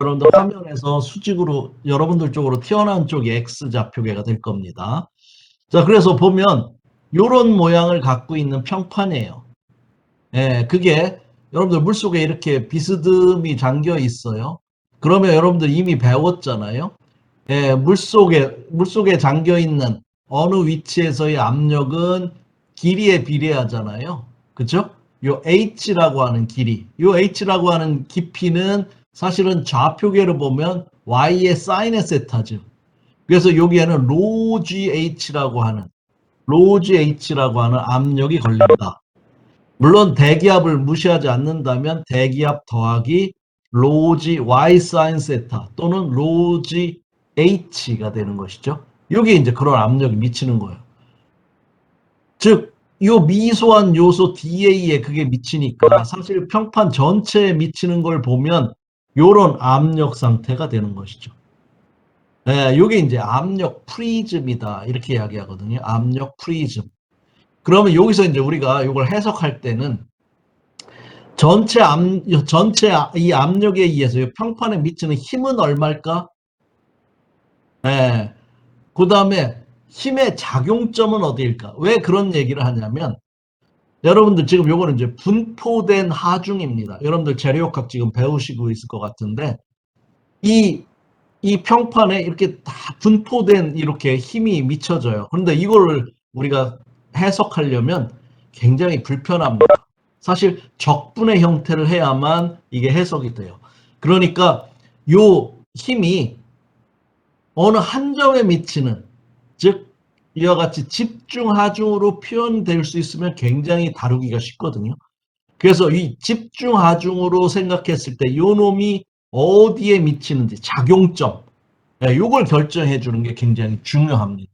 여러분들 화면에서 수직으로 여러분들 쪽으로 튀어나온 쪽이 X좌표계가 될 겁니다. 자, 그래서 보면 요런 모양을 갖고 있는 평판이에요. 예, 그게 여러분들 물속에 이렇게 비스듬히 잠겨 있어요. 그러면 여러분들 이미 배웠잖아요. 예, 물속에 잠겨 있는 어느 위치에서의 압력은 길이에 비례하잖아요. 그쵸? 요 H라고 하는 길이, 요 H라고 하는 깊이는 사실은 좌표계를 보면 Y의 사인의 세타죠. 그래서 여기에는 로 GH라고 하는 압력이 걸린다. 물론 대기압을 무시하지 않는다면 대기압 더하기 로지 Y 사인 세타 또는 로지 H가 되는 것이죠. 여기 이제 그런 압력이 미치는 거예요. 즉, 요 미소한 요소 DA에 그게 미치니까 사실 평판 전체에 미치는 걸 보면 요런 압력 상태가 되는 것이죠. 네, 요게 이제 압력 프리즘이다. 이렇게 이야기하거든요. 압력 프리즘. 그러면 여기서 이제 우리가 이걸 해석할 때는 전체 이 압력에 의해서 이 평판에 미치는 힘은 얼마일까? 네. 그 다음에 힘의 작용점은 어디일까? 왜 그런 얘기를 하냐면 여러분들 지금 요거는 이제 분포된 하중입니다. 여러분들 재료역학 지금 배우시고 있을 것 같은데 이 평판에 이렇게 다 분포된 이렇게 힘이 미쳐져요. 그런데 이거를 우리가 해석하려면 굉장히 불편합니다. 사실 적분의 형태를 해야만 이게 해석이 돼요. 그러니까 요 힘이 어느 한점에 미치는, 즉 이와 같이 집중 하중으로 표현될 수 있으면 굉장히 다루기가 쉽거든요. 그래서 이 집중 하중으로 생각했을 때 요 놈이 어디에 미치는지 작용점, 요걸 결정해 주는 게 굉장히 중요합니다.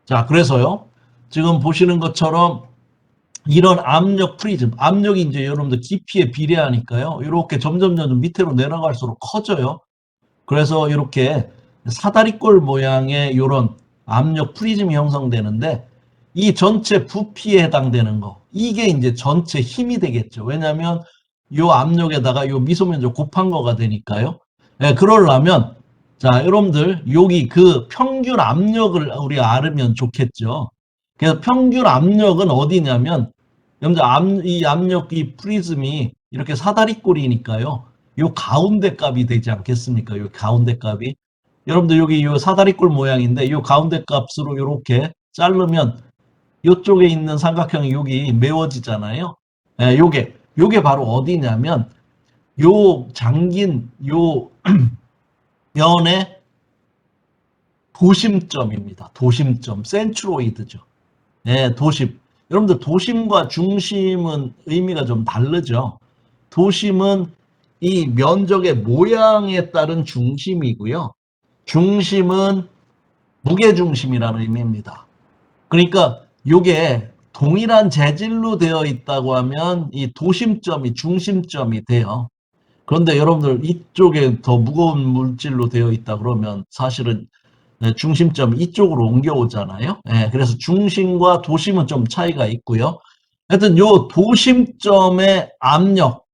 자, 그래서요. 지금 보시는 것처럼 이런 압력 프리즘, 압력이 이제 여러분들 깊이에 비례하니까요. 이렇게 점점 밑으로 내려갈수록 커져요. 그래서 이렇게 사다리꼴 모양의 이런 압력 프리즘이 형성되는데 이 전체 부피에 해당되는 거, 이게 이제 전체 힘이 되겠죠. 왜냐하면 이 압력에다가 이 미소면적 곱한 거가 되니까요. 예, 그러려면 자, 여러분들 여기 그 평균 압력을 우리가 알으면 좋겠죠. 그래서 평균 압력은 어디냐면 여러분들 이 압력 이 프리즘이 이렇게 사다리꼴이니까요. 요 가운데 값이 되지 않겠습니까? 요 가운데 값이. 여러분들 여기 요 사다리꼴 모양인데 요 가운데 값으로 이렇게 자르면 요쪽에 있는 삼각형이 여기 메워지잖아요. 예, 요게 바로 어디냐면 요 잠긴 요 면의 도심점입니다. 도심점, 센트로이드죠. 예, 도심. 여러분들 도심과 중심은 의미가 좀 다르죠. 도심은 이 면적의 모양에 따른 중심이고요. 중심은 무게중심이라는 의미입니다. 그러니까 이게 동일한 재질로 되어 있다고 하면 이 도심점이 중심점이 돼요. 그런데 여러분들 이쪽에 더 무거운 물질로 되어 있다 그러면 사실은 중심점이 이쪽으로 옮겨오잖아요. 예, 그래서 중심과 도심은 좀 차이가 있고요. 하여튼 요 도심점의 압력,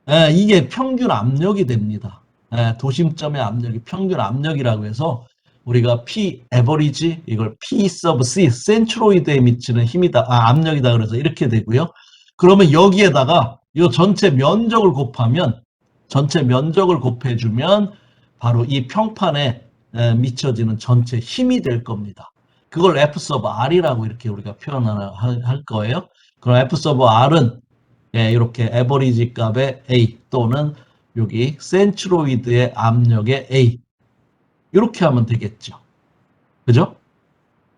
예, 이게 평균 압력이 됩니다. 예, 도심점의 압력이 평균 압력이라고 해서 우리가 P 에버리지 이걸 P 서브 C 센트로이드에 미치는 힘이다, 압력이다 그래서 이렇게 되고요. 그러면 여기에다가 이 전체 면적을 곱해주면 바로 이 평판에 미쳐지는 전체 힘이 될 겁니다. 그걸 F 서브 R이라고 이렇게 우리가 표현을 할 거예요. 그럼 F 서브 R은 이렇게 에버리지 값의 A 또는 여기 센트로이드의 압력의 A 이렇게 하면 되겠죠. 그죠?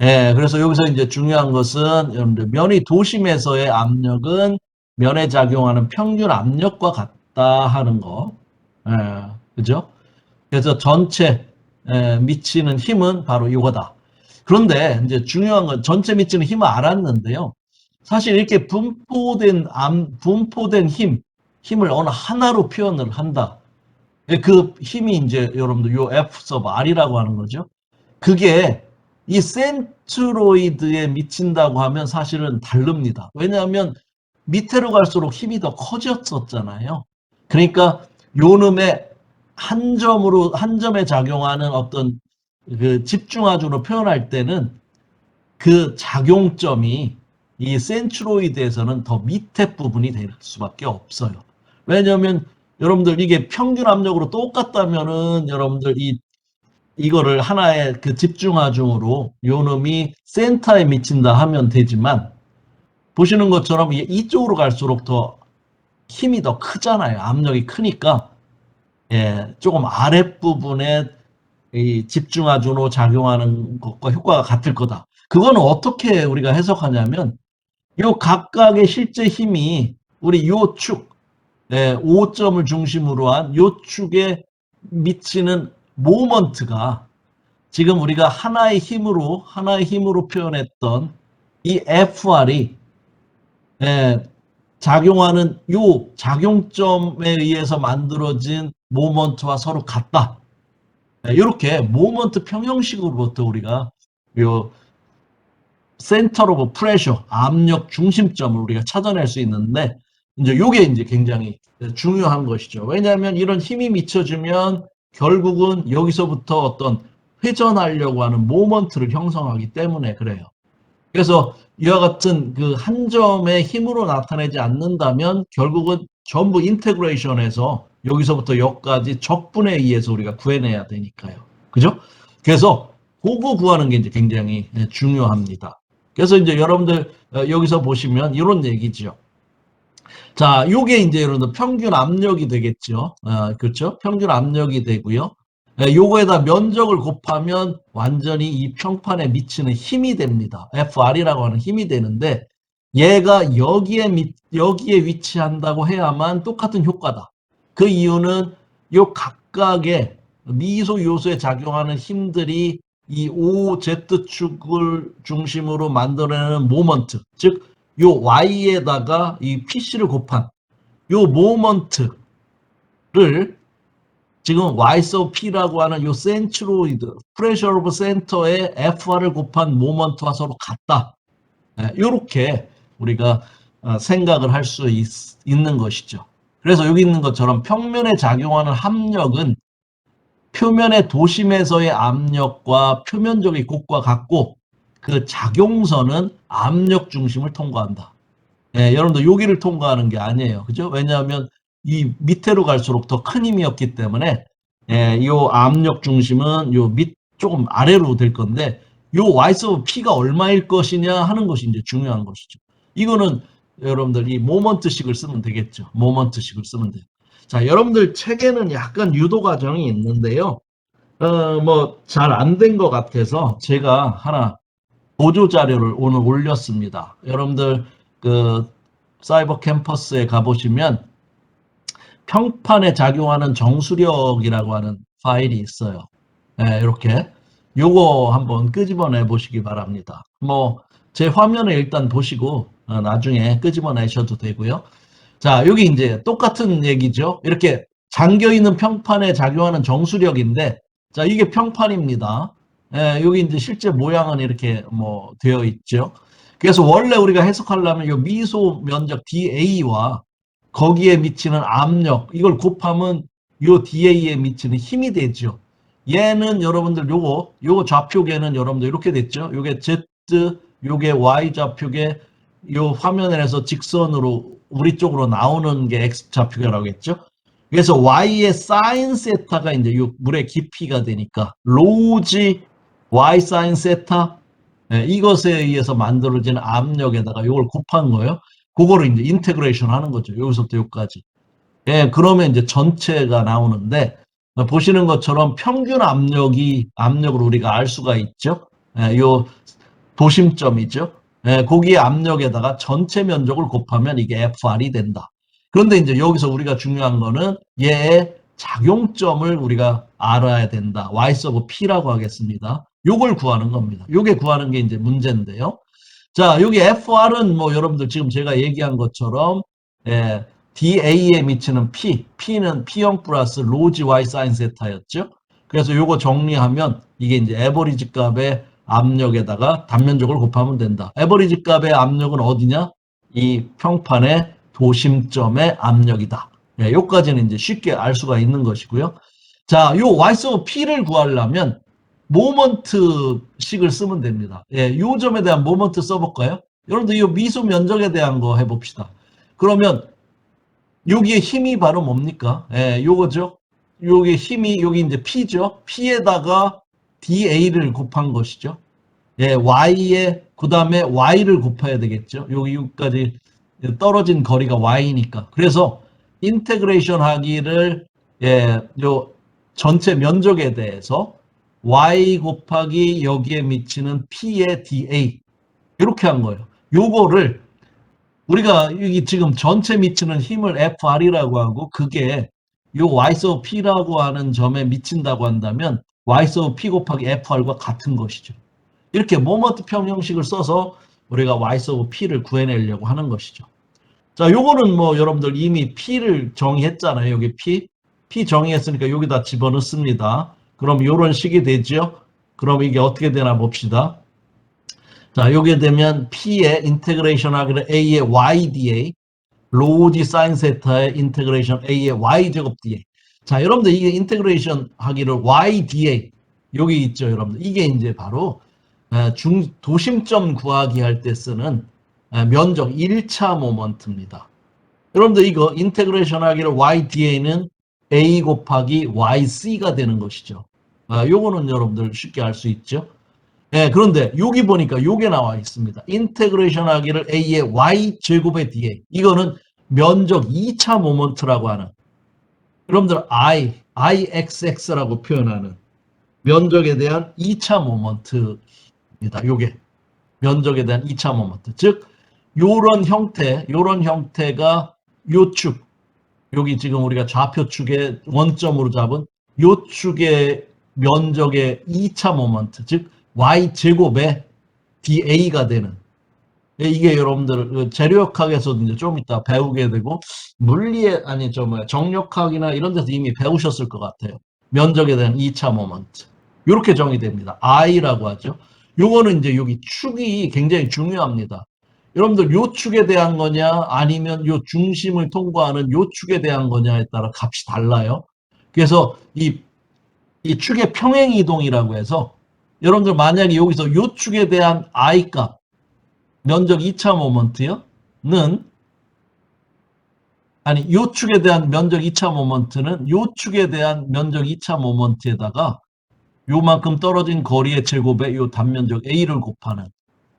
예, 그래서 여기서 이제 중요한 것은 여러분들 면이 도심에서의 압력은 면에 작용하는 평균 압력과 같다 하는 거. 예, 그죠? 그래서 전체 미치는 힘은 바로 이거다. 그런데 이제 중요한 건 전체 미치는 힘을 알았는데요. 사실 이렇게 분포된 힘을 어느 하나로 표현을 한다. 그 힘이 이제 여러분들 요 F sub R이라고 하는 거죠. 그게 이 센트로이드에 미친다고 하면 사실은 다릅니다. 왜냐하면 밑으로 갈수록 힘이 더 커졌었잖아요. 그러니까 요놈의 한 점에 작용하는 어떤 그 집중하중으로 표현할 때는 그 작용점이 이 센트로이드에서는 더 밑에 부분이 될 수밖에 없어요. 왜냐하면 여러분들 이게 평균 압력으로 똑같다면은 여러분들 이거를 하나의 그 집중하중으로 요 놈이 센터에 미친다 하면 되지만, 보시는 것처럼 이쪽으로 갈수록 더 힘이 더 크잖아요. 압력이 크니까 조금 아랫부분에 이 집중하중으로 작용하는 것과 효과가 같을 거다. 그거는 어떻게 우리가 해석하냐면 요 각각의 실제 힘이 우리 요 축, 5점을 중심으로 한 요 축에 미치는 모먼트가 지금 우리가 하나의 힘으로 표현했던 이 FR이 작용하는 요 작용점에 의해서 만들어진 모먼트와 서로 같다. 이렇게 모먼트 평형식으로부터 우리가 요 센터 오브 프레셔, 압력 중심점을 우리가 찾아낼 수 있는데, 이제 요게 이제 굉장히 중요한 것이죠. 왜냐하면 이런 힘이 미쳐지면 결국은 여기서부터 어떤 회전하려고 하는 모먼트를 형성하기 때문에 그래요. 그래서 이와 같은 그 한 점의 힘으로 나타내지 않는다면 결국은 전부 인테그레이션해서 여기서부터 여기까지 적분에 의해서 우리가 구해내야 되니까요. 그죠? 그래서 그거 구하는 게 이제 굉장히 중요합니다. 그래서 이제 여러분들 여기서 보시면 이런 얘기죠. 자, 요게 이제 여러분들 평균 압력이 되겠죠. 그렇죠? 평균 압력이 되고요. 요거에다 면적을 곱하면 완전히 이 평판에 미치는 힘이 됩니다. FR이라고 하는 힘이 되는데, 얘가 여기에 위치한다고 해야만 똑같은 효과다. 그 이유는 요 각각의 미소 요소에 작용하는 힘들이 이 OZ축을 중심으로 만들어내는 모먼트, 즉 요 Y에다가 이 PC를 곱한 요 모먼트를 지금 Y sub P라고 하는 요 센트로이드, 프레셔 오브 센터의 FR을 곱한 모먼트와 서로 같다. 이렇게 우리가 생각을 할 수 있는 것이죠. 그래서 여기 있는 것처럼 평면에 작용하는 압력은 표면의 도심에서의 압력과 표면적인 곡과 같고, 그 작용선은 압력 중심을 통과한다. 여러분들 여기를 통과하는 게 아니에요. 그죠? 왜냐하면 이 밑으로 갈수록 더 큰 힘이었기 때문에 이 압력 중심은 조금 아래로 될 건데, 요 Y sub P가 얼마일 것이냐 하는 것이 이제 중요한 것이죠. 이거는 여러분들 이 모먼트식을 쓰면 되겠죠. 모먼트식을 쓰면 돼요. 자, 여러분들 책에는 약간 유도 과정이 있는데요. 뭐 잘 안 된 것 같아서 제가 하나 보조 자료를 오늘 올렸습니다. 여러분들 그 사이버 캠퍼스에 가보시면 평판에 작용하는 정수력이라고 하는 파일이 있어요. 이렇게 요거 한번 끄집어내 보시기 바랍니다. 뭐 제 화면을 일단 보시고 나중에 끄집어내셔도 되고요. 자, 여기 이제 똑같은 얘기죠. 이렇게 잠겨 있는 평판에 작용하는 정수력인데, 자, 이게 평판입니다. 여기 이제 실제 모양은 이렇게 뭐 되어 있죠. 그래서 원래 우리가 해석하려면 이 미소 면적 DA와 거기에 미치는 압력, 이걸 곱하면 이 DA에 미치는 힘이 되죠. 얘는 여러분들 요거 좌표계는 여러분들 이렇게 됐죠. 요게 Z, 요게 Y 좌표계, 요 화면에서 직선으로 우리 쪽으로 나오는 게 X 좌표계라고 했죠. 그래서 Y의 사인 세타가 이제 요 물의 깊이가 되니까 로지 Y 사인 세타, 이것에 의해서 만들어진 압력에다가 이걸 곱한 거예요. 그거를 이제 인테그레이션 하는 거죠. 여기서부터 여기까지. 그러면 이제 전체가 나오는데, 보시는 것처럼 평균 압력을 우리가 알 수가 있죠. 요 도심점이죠. 거기에 압력에다가 전체 면적을 곱하면 이게 FR이 된다. 그런데 이제 여기서 우리가 중요한 거는 얘의 작용점을 우리가 알아야 된다. Y sub P라고 하겠습니다. 요걸 구하는 겁니다. 요게 구하는 게 이제 문제인데요. 자, 여기 FR은 뭐 여러분들 지금 제가 얘기한 것처럼 DA에 미치는 P는 P0 플러스 로지 Y 사인 세타였죠. 그래서 요거 정리하면 이게 이제 에버리지 값의 압력에다가 단면적을 곱하면 된다. 에버리지 값의 압력은 어디냐? 이 평판의 도심점의 압력이다. 여기까지는 이제 쉽게 알 수가 있는 것이고요. 자, 요 y sub p를 구하려면 모먼트식을 쓰면 됩니다. 예, 요 점에 대한 모먼트 써볼까요? 여러분들 이 미수 면적에 대한 거 해봅시다. 그러면 여기에 힘이 바로 뭡니까? 예, 요거죠. 요게 힘이 여기 이제 P죠. P에다가 DA를 곱한 것이죠. 예, Y에 그다음에 Y를 곱해야 되겠죠. 여기까지 떨어진 거리가 Y니까. 그래서 인테그레이션 하기를 요 전체 면적에 대해서 Y 곱하기 여기에 미치는 P의 DA 이렇게 한 거예요. 요거를 우리가 여기 지금 전체 미치는 힘을 FR이라고 하고 그게 요 Y sub P라고 하는 점에 미친다고 한다면 Y sub P 곱하기 FR과 같은 것이죠. 이렇게 모먼트 평형식을 써서 우리가 Y sub P를 구해내려고 하는 것이죠. 자, 요거는 뭐 여러분들 이미 P를 정의했잖아요. 여기 P 정의했으니까 여기다 집어넣습니다. 그럼 요런 식이 되죠. 그럼 이게 어떻게 되나 봅시다. 자, 요게 되면 P의 인테그레이션 하기를 A의 YDA, 로지 사인 세타의 인테그레이션 A의 Y제곱 DA. 자, 여러분들 이게 인테그레이션 하기를 YDA, 여기 있죠, 여러분들. 이게 이제 바로 도심점 구하기 할 때 쓰는 면적 1차 모먼트입니다. 여러분들 이거 인테그레이션 하기를 YDA는 A 곱하기 YC가 되는 것이죠. 요거는 여러분들 쉽게 알 수 있죠. 예, 그런데 여기 보니까 요게 나와 있습니다. 인테그레이션 하기를 A의 Y제곱의 DA. 이거는 면적 2차 모먼트라고 하는 여러분들 IXX라고 표현하는 면적에 대한 2차 모먼트입니다. 요게 면적에 대한 2차 모먼트. 즉 요런 형태가 요 축, 여기 지금 우리가 좌표축의 원점으로 잡은 요 축의 면적의 2차 모먼트, 즉 Y제곱의 DA가 되는 이게 여러분들 재료역학에서도 이제 좀 이따 배우게 되고 물리에 아니 정력학이나 이런 데서 이미 배우셨을 것 같아요. 면적에 대한 2차 모먼트. 이렇게 정의됩니다. I라고 하죠. 요거는 이제 여기 축이 굉장히 중요합니다. 여러분들 요 축에 대한 거냐 아니면 요 중심을 통과하는 요 축에 대한 거냐에 따라 값이 달라요. 그래서 이 축의 평행 이동이라고 해서 여러분들 만약에 여기서 요 축에 대한 I 값 면적 2차 모먼트는 아니 요 축에 대한 면적 2차 모먼트는 요 축에 대한 면적 2차 모먼트에다가 요만큼 떨어진 거리의 제곱에 요 단면적 A를 곱하는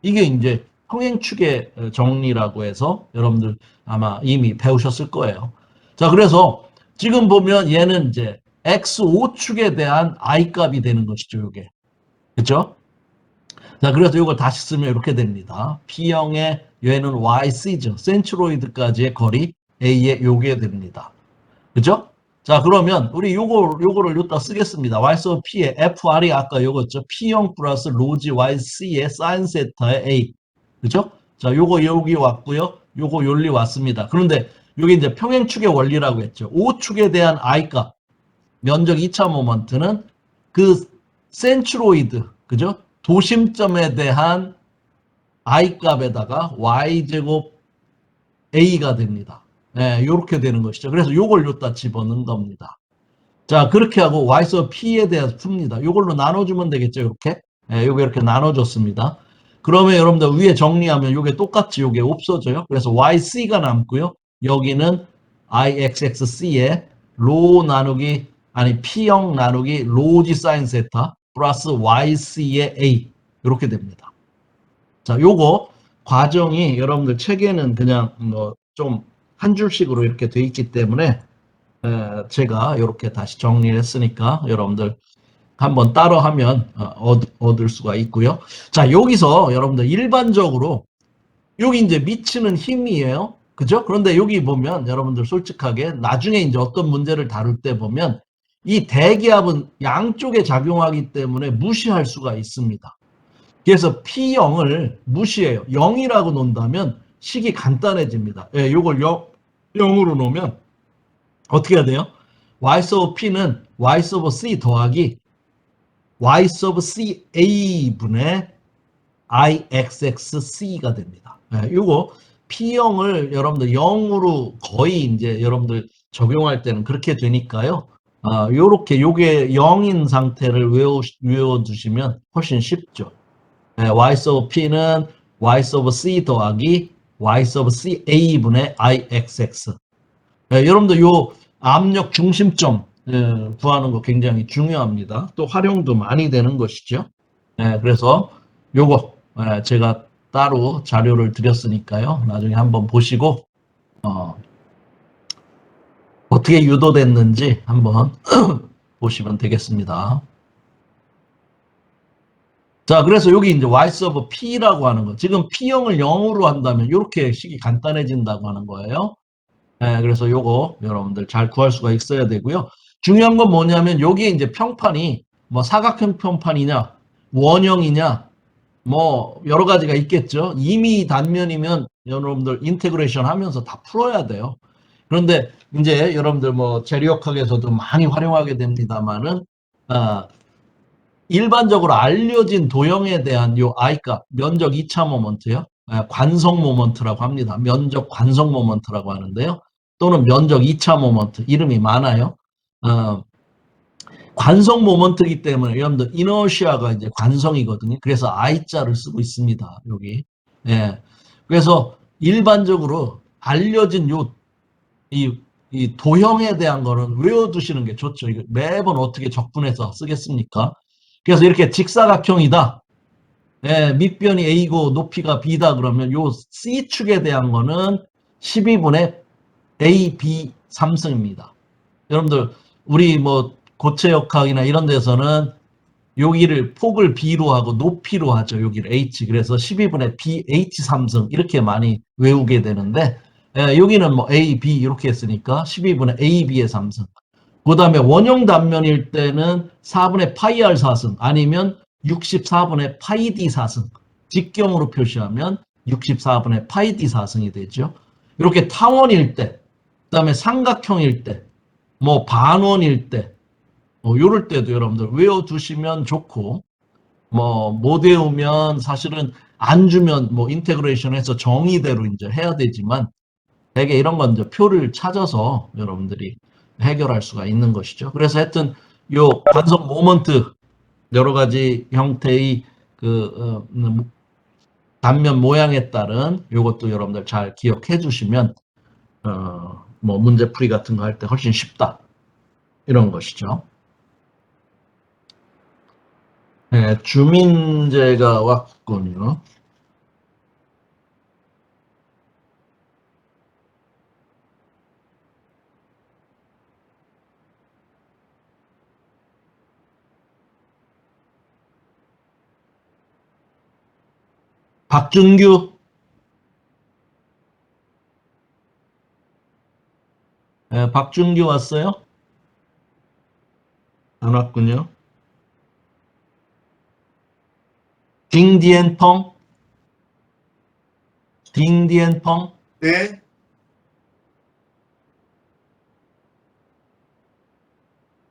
이게 이제 평행축의 정리라고 해서 여러분들 아마 이미 배우셨을 거예요. 자, 그래서 지금 보면 얘는 이제 X5축에 대한 I 값이 되는 것이죠, 요게. 그렇죠? 자, 그래서 이걸 다시 쓰면 이렇게 됩니다. P형의 얘는 YC죠. 센트로이드까지의 거리 A에 요게 됩니다. 그죠? 자, 그러면 우리 요거를 여기다 쓰겠습니다. Y sub P의 FR이 아까 요거죠. P형 플러스 로지 YC의 사인 세타의 A. 그죠? 자, 요거 여기 왔고요. 요거 여기 왔습니다. 그런데 요게 이제 평행축의 원리라고 했죠. O축에 대한 I 값, 면적 2차 모먼트는 그 센트로이드, 그죠? 도심점에 대한 I 값에다가 Y제곱 A가 됩니다. 네, 요렇게 되는 것이죠. 그래서 요걸 여기다 집어넣은 겁니다. 자, 그렇게 하고 Y sub P에 대해서 풉니다. 요걸로 나눠주면 되겠죠, 이렇게. 네, 요게 이렇게 나눠줬습니다. 그러면 여러분들 위에 정리하면 요게 똑같이 요게 없어져요. 그래서 YC가 남고요. 여기는 IXXC에 로 나누기, 아니, P형 나누기 로지 사인 세타 플러스 YC의 A. 이렇게 됩니다. 자, 요거 과정이 여러분들 책에는 그냥 뭐 좀 한 줄씩으로 이렇게 돼 있기 때문에 제가 이렇게 다시 정리를 했으니까 여러분들 한번 따로 하면 얻을 수가 있고요. 자, 여기서 여러분들 일반적으로 여기 이제 미치는 힘이에요. 그죠? 그런데 여기 보면 여러분들 솔직하게 나중에 이제 어떤 문제를 다룰 때 보면 이 대기압은 양쪽에 작용하기 때문에 무시할 수가 있습니다. 그래서 P형을 무시해요. 0이라고 놓는다면 식이 간단해집니다. 예, 요걸 0으로 놓으면 어떻게 해야 돼요? Y sub P는 Y sub C 더하기 Y sub CA분의 IXXC가 됩니다. 예, 요거 P형을 여러분들 0으로 거의 이제 여러분들 적용할 때는 그렇게 되니까요. 요렇게 요게 0인 상태를 외워두시면 훨씬 쉽죠. y sub p는 y sub c 더하기 y sub c a분의 ixx. 여러분들 요 압력 중심점 구하는 거 굉장히 중요합니다. 또 활용도 많이 되는 것이죠. 그래서 요거 제가 따로 자료를 드렸으니까요. 나중에 한번 보시고 어떻게 유도됐는지 한번 보시면 되겠습니다. 자, 그래서 여기 이제 y sub p라고 하는 거. 지금 p형을 0으로 한다면 이렇게 식이 간단해진다고 하는 거예요. 그래서 요거 여러분들 잘 구할 수가 있어야 되고요. 중요한 건 뭐냐면 여기에 이제 평판이 뭐 사각형 평판이냐, 원형이냐, 뭐 여러 가지가 있겠죠. 이미 단면이면 여러분들 인테그레이션 하면서 다 풀어야 돼요. 그런데 이제 여러분들 뭐 재료역학에서도 많이 활용하게 됩니다만은 일반적으로 알려진 도형에 대한 요 I값, 면적 2차 모먼트요. 관성 모먼트라고 합니다. 면적 관성 모먼트라고 하는데요. 또는 면적 2차 모먼트, 이름이 많아요. 관성 모먼트이기 때문에 여러분들 이너시아가 이제 관성이거든요. 그래서 I자를 쓰고 있습니다. 여기. 그래서 일반적으로 알려진 이 도형에 대한 거는 외워두시는 게 좋죠. 이거 매번 어떻게 적분해서 쓰겠습니까? 그래서 이렇게 직사각형이다. 밑변이 A고 높이가 B다 그러면 요 C축에 대한 거는 12분의 A, B 3승입니다. 여러분들 우리 뭐 고체역학이나 이런 데서는 여기를 폭을 B로 하고 높이로 하죠. 여기를 H. 그래서 12분의 B, H 3승 이렇게 많이 외우게 되는데 여기는 뭐 A, B 이렇게 했으니까 12분의 A, B의 3승. 그 다음에 원형 단면일 때는 4분의 파이 R 4승 아니면 64분의 파이 D 4승. 직경으로 표시하면 64분의 파이 D 4승이 되죠. 이렇게 타원일 때, 그 다음에 삼각형일 때, 뭐 반원일 때, 요럴 때도 여러분들 외워두시면 좋고, 뭐 못 외우면 사실은 안 주면 뭐 인테그레이션 해서 정의대로 이제 해야 되지만 되게 이런 건 이제 표를 찾아서 여러분들이 해결할 수가 있는 것이죠. 그래서 하여튼 요 관성 모먼트 여러 가지 형태의 단면 모양에 따른 요것도 여러분들 잘 기억해 주시면 뭐 문제풀이 같은 거 할 때 훨씬 쉽다 이런 것이죠. 주민제가 왔군요. 박준규, 박준규 왔어요? 안 왔군요. 딩디엔펑, 딩디엔펑, 네,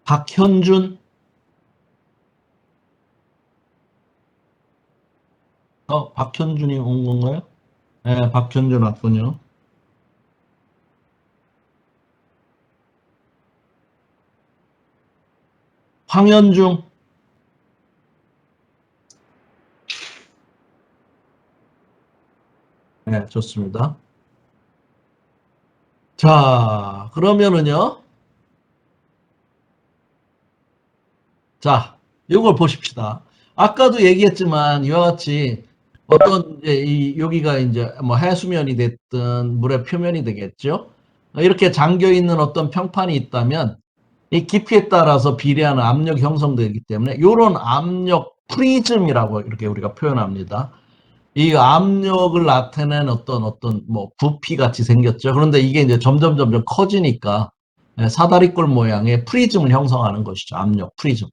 박현준, 박현준이 온 건가요? 박현준 왔군요. 황현중, 좋습니다. 자, 그러면은요. 자, 이걸 보십시다. 아까도 얘기했지만 이와 같이 어떤 여기가 이제 뭐 해수면이 됐든 물의 표면이 되겠죠. 이렇게 잠겨 있는 어떤 평판이 있다면 이 깊이에 따라서 비례하는 압력이 형성되기 때문에 이런 압력 프리즘이라고 이렇게 우리가 표현합니다. 이 압력을 나타낸 어떤 뭐 부피 같이 생겼죠. 그런데 이게 이제 점점 커지니까 사다리꼴 모양의 프리즘을 형성하는 것이죠. 압력 프리즘.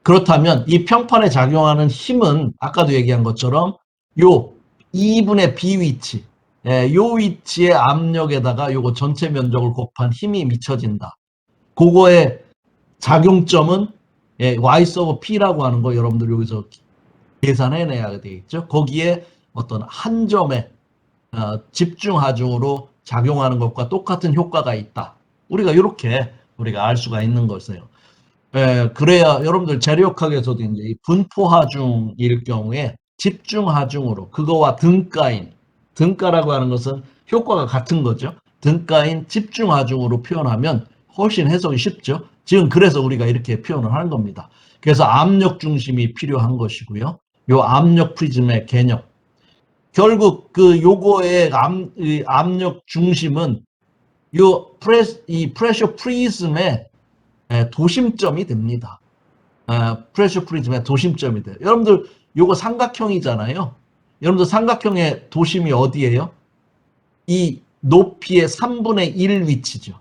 그렇다면 이 평판에 작용하는 힘은 아까도 얘기한 것처럼 요 2분의 B 위치, 요 위치의 압력에다가 요거 전체 면적을 곱한 힘이 미쳐진다. 그거의 작용점은 Y 서브 P라고 하는 거 여러분들 여기서 계산해내야 되겠죠. 거기에 어떤 한 점의 집중 하중으로 작용하는 것과 똑같은 효과가 있다. 우리가 이렇게 우리가 알 수가 있는 것이에요. 예, 그래야 여러분들 재료학에서도 이제 이 분포하중일 경우에 집중하중으로 그거와 등가인, 등가라고 하는 것은 효과가 같은 거죠. 등가인 집중하중으로 표현하면 훨씬 해석이 쉽죠. 지금 그래서 우리가 이렇게 표현을 하는 겁니다. 그래서 압력 중심이 필요한 것이고요. 요 압력 프리즘의 개념. 결국 그 요거의 이 압력 중심은 이 프레셔 프리즘의 도심점이 됩니다. 프레셔 프리즘의 도심점이 돼요. 여러분들 요거 삼각형이잖아요. 여러분들 삼각형의 도심이 어디예요? 이 높이의 3분의 1 위치죠.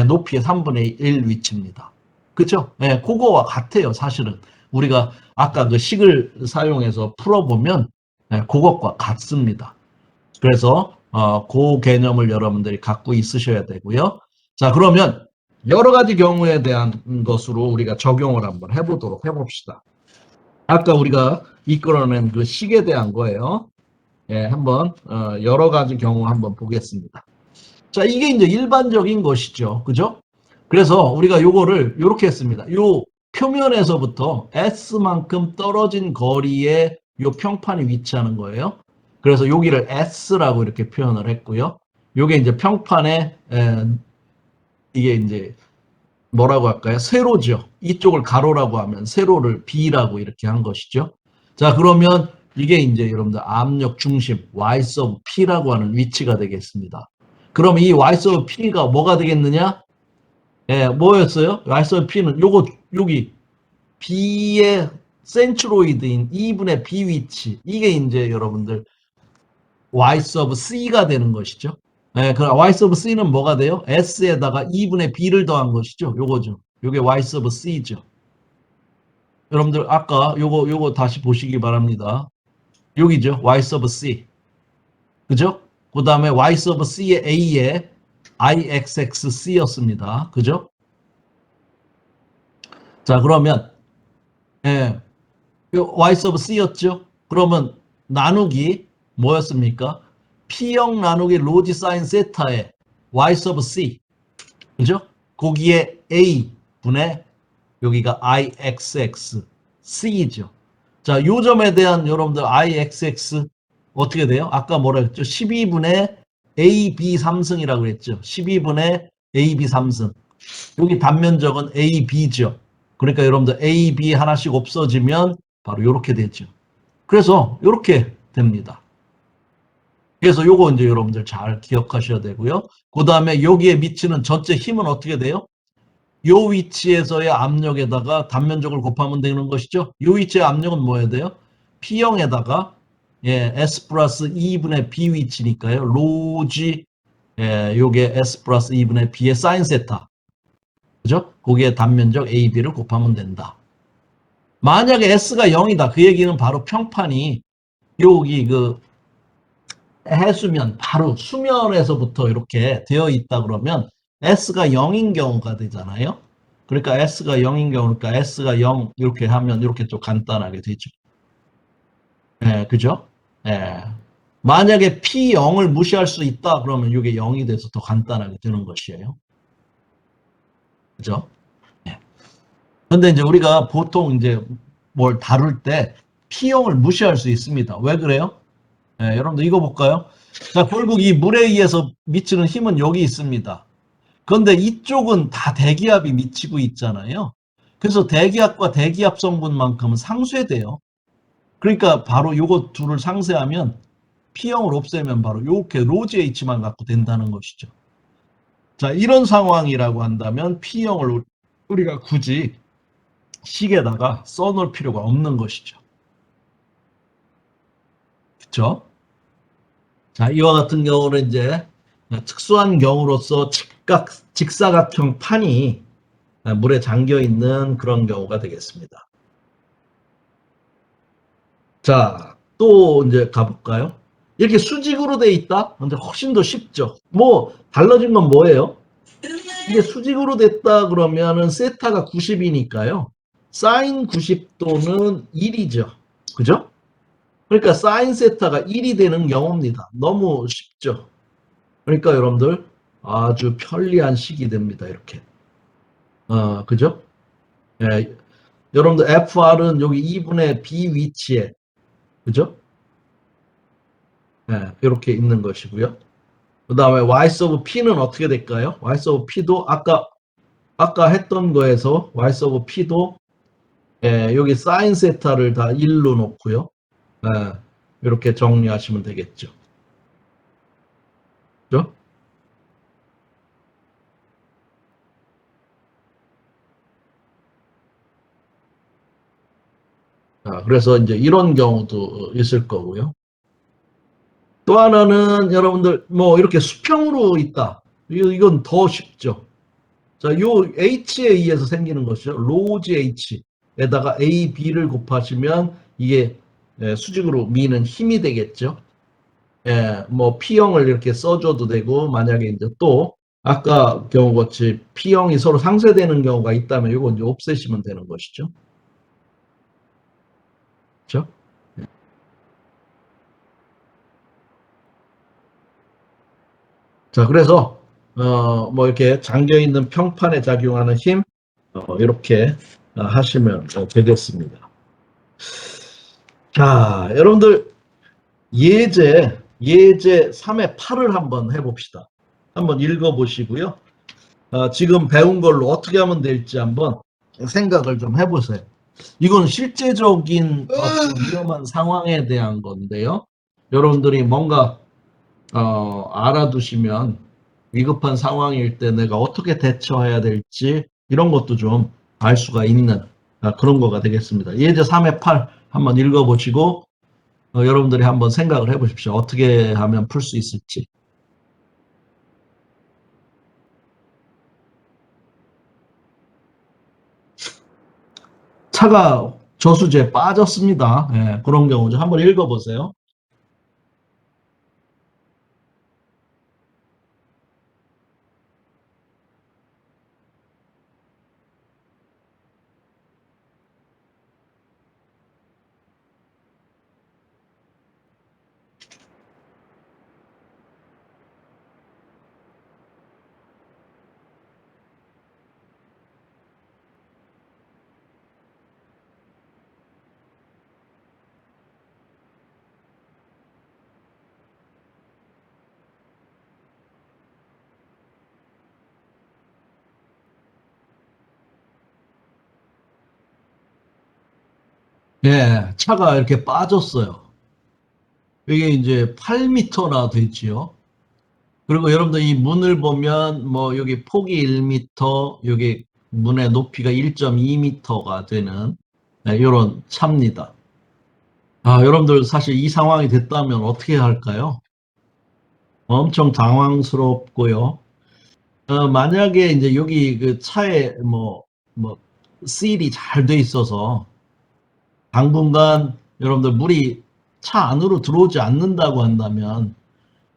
높이의 3분의 1 위치입니다. 그쵸? 그거와 같아요, 사실은. 우리가 아까 그 식을 사용해서 풀어보면 그것과 같습니다. 그래서 그 개념을 여러분들이 갖고 있으셔야 되고요. 자, 그러면 여러 가지 경우에 대한 것으로 우리가 적용을 한번 해보도록 해봅시다. 아까 우리가 이끌어낸 그 식에 대한 거예요. 한번 여러 가지 경우 한번 보겠습니다. 자, 이게 이제 일반적인 것이죠. 그죠? 그래서 우리가 요거를 요렇게 했습니다. 요 표면에서부터 S만큼 떨어진 거리에 요 평판이 위치하는 거예요. 그래서 여기를 S라고 이렇게 표현을 했고요. 요게 이제 평판에 이게 이제 뭐라고 할까요? 세로죠. 이쪽을 가로라고 하면 세로를 B라고 이렇게 한 것이죠. 자, 그러면 이게 이제 여러분들 압력 중심 Y sub P라고 하는 위치가 되겠습니다. 그럼 이 Y sub P가 뭐가 되겠느냐? 뭐였어요? Y sub P는 요거 여기 B의 센트로이드인 2분의 B 위치. 이게 이제 여러분들 Y sub C가 되는 것이죠. 그 Y sub C는 뭐가 돼요? S에다가 2분의 B를 더한 것이죠. 요거죠. 요게 Y sub C죠. 여러분들 아까 요거 다시 보시기 바랍니다. 여기죠. Y sub C. 그죠? 그 다음에 Y sub C의 A에 IXXC였습니다. 그죠? 자, 그러면 예, Y sub C였죠? 그러면 나누기 뭐였습니까? P형 나누기 로지 사인 세타의 Y sub C. 그죠? 거기에 A 분의 여기가 IXX C죠. 자, 요 점에 대한 여러분들 IXX 어떻게 돼요? 아까 뭐라 했죠? 12분의 AB 3승이라고 그랬죠. 12분의 AB 3승. 여기 단면적은 AB죠. 그러니까 여러분들 AB 하나씩 없어지면 바로 이렇게 되죠. 그래서 이렇게 됩니다. 그래서 요거 이제 여러분들 잘 기억하셔야 되고요. 그 다음에 여기에 미치는 전체 힘은 어떻게 돼요? 요 위치에서의 압력에다가 단면적을 곱하면 되는 것이죠. 요 위치의 압력은 뭐 해야 돼요? P형에다가 S 플러스 2분의 B 위치니까요. 로지 요게 S 플러스 2분의 B의 사인 세타. 그죠? 거기에 단면적 AB를 곱하면 된다. 만약에 S가 0이다. 그 얘기는 바로 평판이 여기 그 해수면 바로 수면에서부터 이렇게 되어 있다 그러면 S가 0인 경우가 되잖아요. 그러니까 S가 0인 경우니까 S가 0 이렇게 하면 이렇게 좀 간단하게 되죠. 그죠? 만약에 P0을 무시할 수 있다 그러면 이게 0이 돼서 더 간단하게 되는 것이에요. 그죠? 근데 이제 우리가 보통 이제 뭘 다룰 때 P형을 무시할 수 있습니다. 왜 그래요? 여러분들 이거 볼까요? 자, 결국 이 물에 의해서 미치는 힘은 여기 있습니다. 그런데 이쪽은 다 대기압이 미치고 있잖아요. 그래서 대기압과 대기압 성분만큼은 상쇄돼요. 그러니까 바로 요거 둘을 상쇄하면 P형을 없애면 바로 이렇게 로지 H만 갖고 된다는 것이죠. 자, 이런 상황이라고 한다면 P형을 우리가 굳이 식에다가 써놓을 필요가 없는 것이죠. 그렇죠? 자, 이와 같은 경우는 이제 특수한 경우로서 직사각형 판이 물에 잠겨 있는 그런 경우가 되겠습니다. 자, 또 이제 가볼까요? 이렇게 수직으로 돼 있다? 근데 훨씬 더 쉽죠. 뭐 달라진 건 뭐예요? 이게 수직으로 됐다 그러면은 세타가 90이니까요. 사인 90도는 1이죠. 그죠? 그러니까 사인 세타가 1이 되는 경우입니다. 너무 쉽죠. 그러니까 여러분들 아주 편리한 식이 됩니다. 이렇게. 그죠? 예, 여러분들 FR은 여기 2분의 B 위치에, 그죠? 예, 이렇게 있는 것이고요. 그 다음에 y of p는 어떻게 될까요? y of p도 아까 했던 거에서 y of p도 여기 사인 세타를 다 1로 놓고요. 예, 이렇게 정리하시면 되겠죠. 그죠? 그래서 이제 이런 경우도 있을 거고요. 또 하나는 여러분들 뭐 이렇게 수평으로 있다. 이건 더 쉽죠. 자, 요 H에 의해서 생기는 것이죠. 로즈 H에다가 A, B를 곱하시면 이게 수직으로 미는 힘이 되겠죠. 예, 뭐 P형을 이렇게 써줘도 되고 만약에 이제 또 아까 경우같이 P형이 서로 상쇄되는 경우가 있다면 이거 이제 없애시면 되는 것이죠. 그렇죠? 자, 그래서 뭐 이렇게 잠겨 있는 평판에 작용하는 힘 이렇게 하시면 되겠습니다. 자, 여러분들 예제 3의 8을 한번 해봅시다. 한번 읽어보시고요. 지금 배운 걸로 어떻게 하면 될지 한번 생각을 좀 해보세요. 이건 실제적인 어떤 위험한 상황에 대한 건데요. 여러분들이 뭔가 알아두시면 위급한 상황일 때 내가 어떻게 대처해야 될지 이런 것도 좀 알 수가 있는 그런 거가 되겠습니다. 예제 3의 8 한번 읽어보시고 여러분들이 한번 생각을 해보십시오. 어떻게 하면 풀 수 있을지. 차가 저수지에 빠졌습니다. 예, 그런 경우죠. 한번 읽어보세요. 예, 차가 이렇게 빠졌어요. 이게 이제 8m나 되지요. 그리고 여러분들 이 문을 보면 뭐 여기 폭이 1m, 여기 문의 높이가 1.2m가 되는 이런 차입니다. 여러분들 사실 이 상황이 됐다면 어떻게 할까요? 엄청 당황스럽고요. 만약에 이제 여기 그 차에 뭐, 실이 잘 돼 있어서 당분간 여러분들 물이 차 안으로 들어오지 않는다고 한다면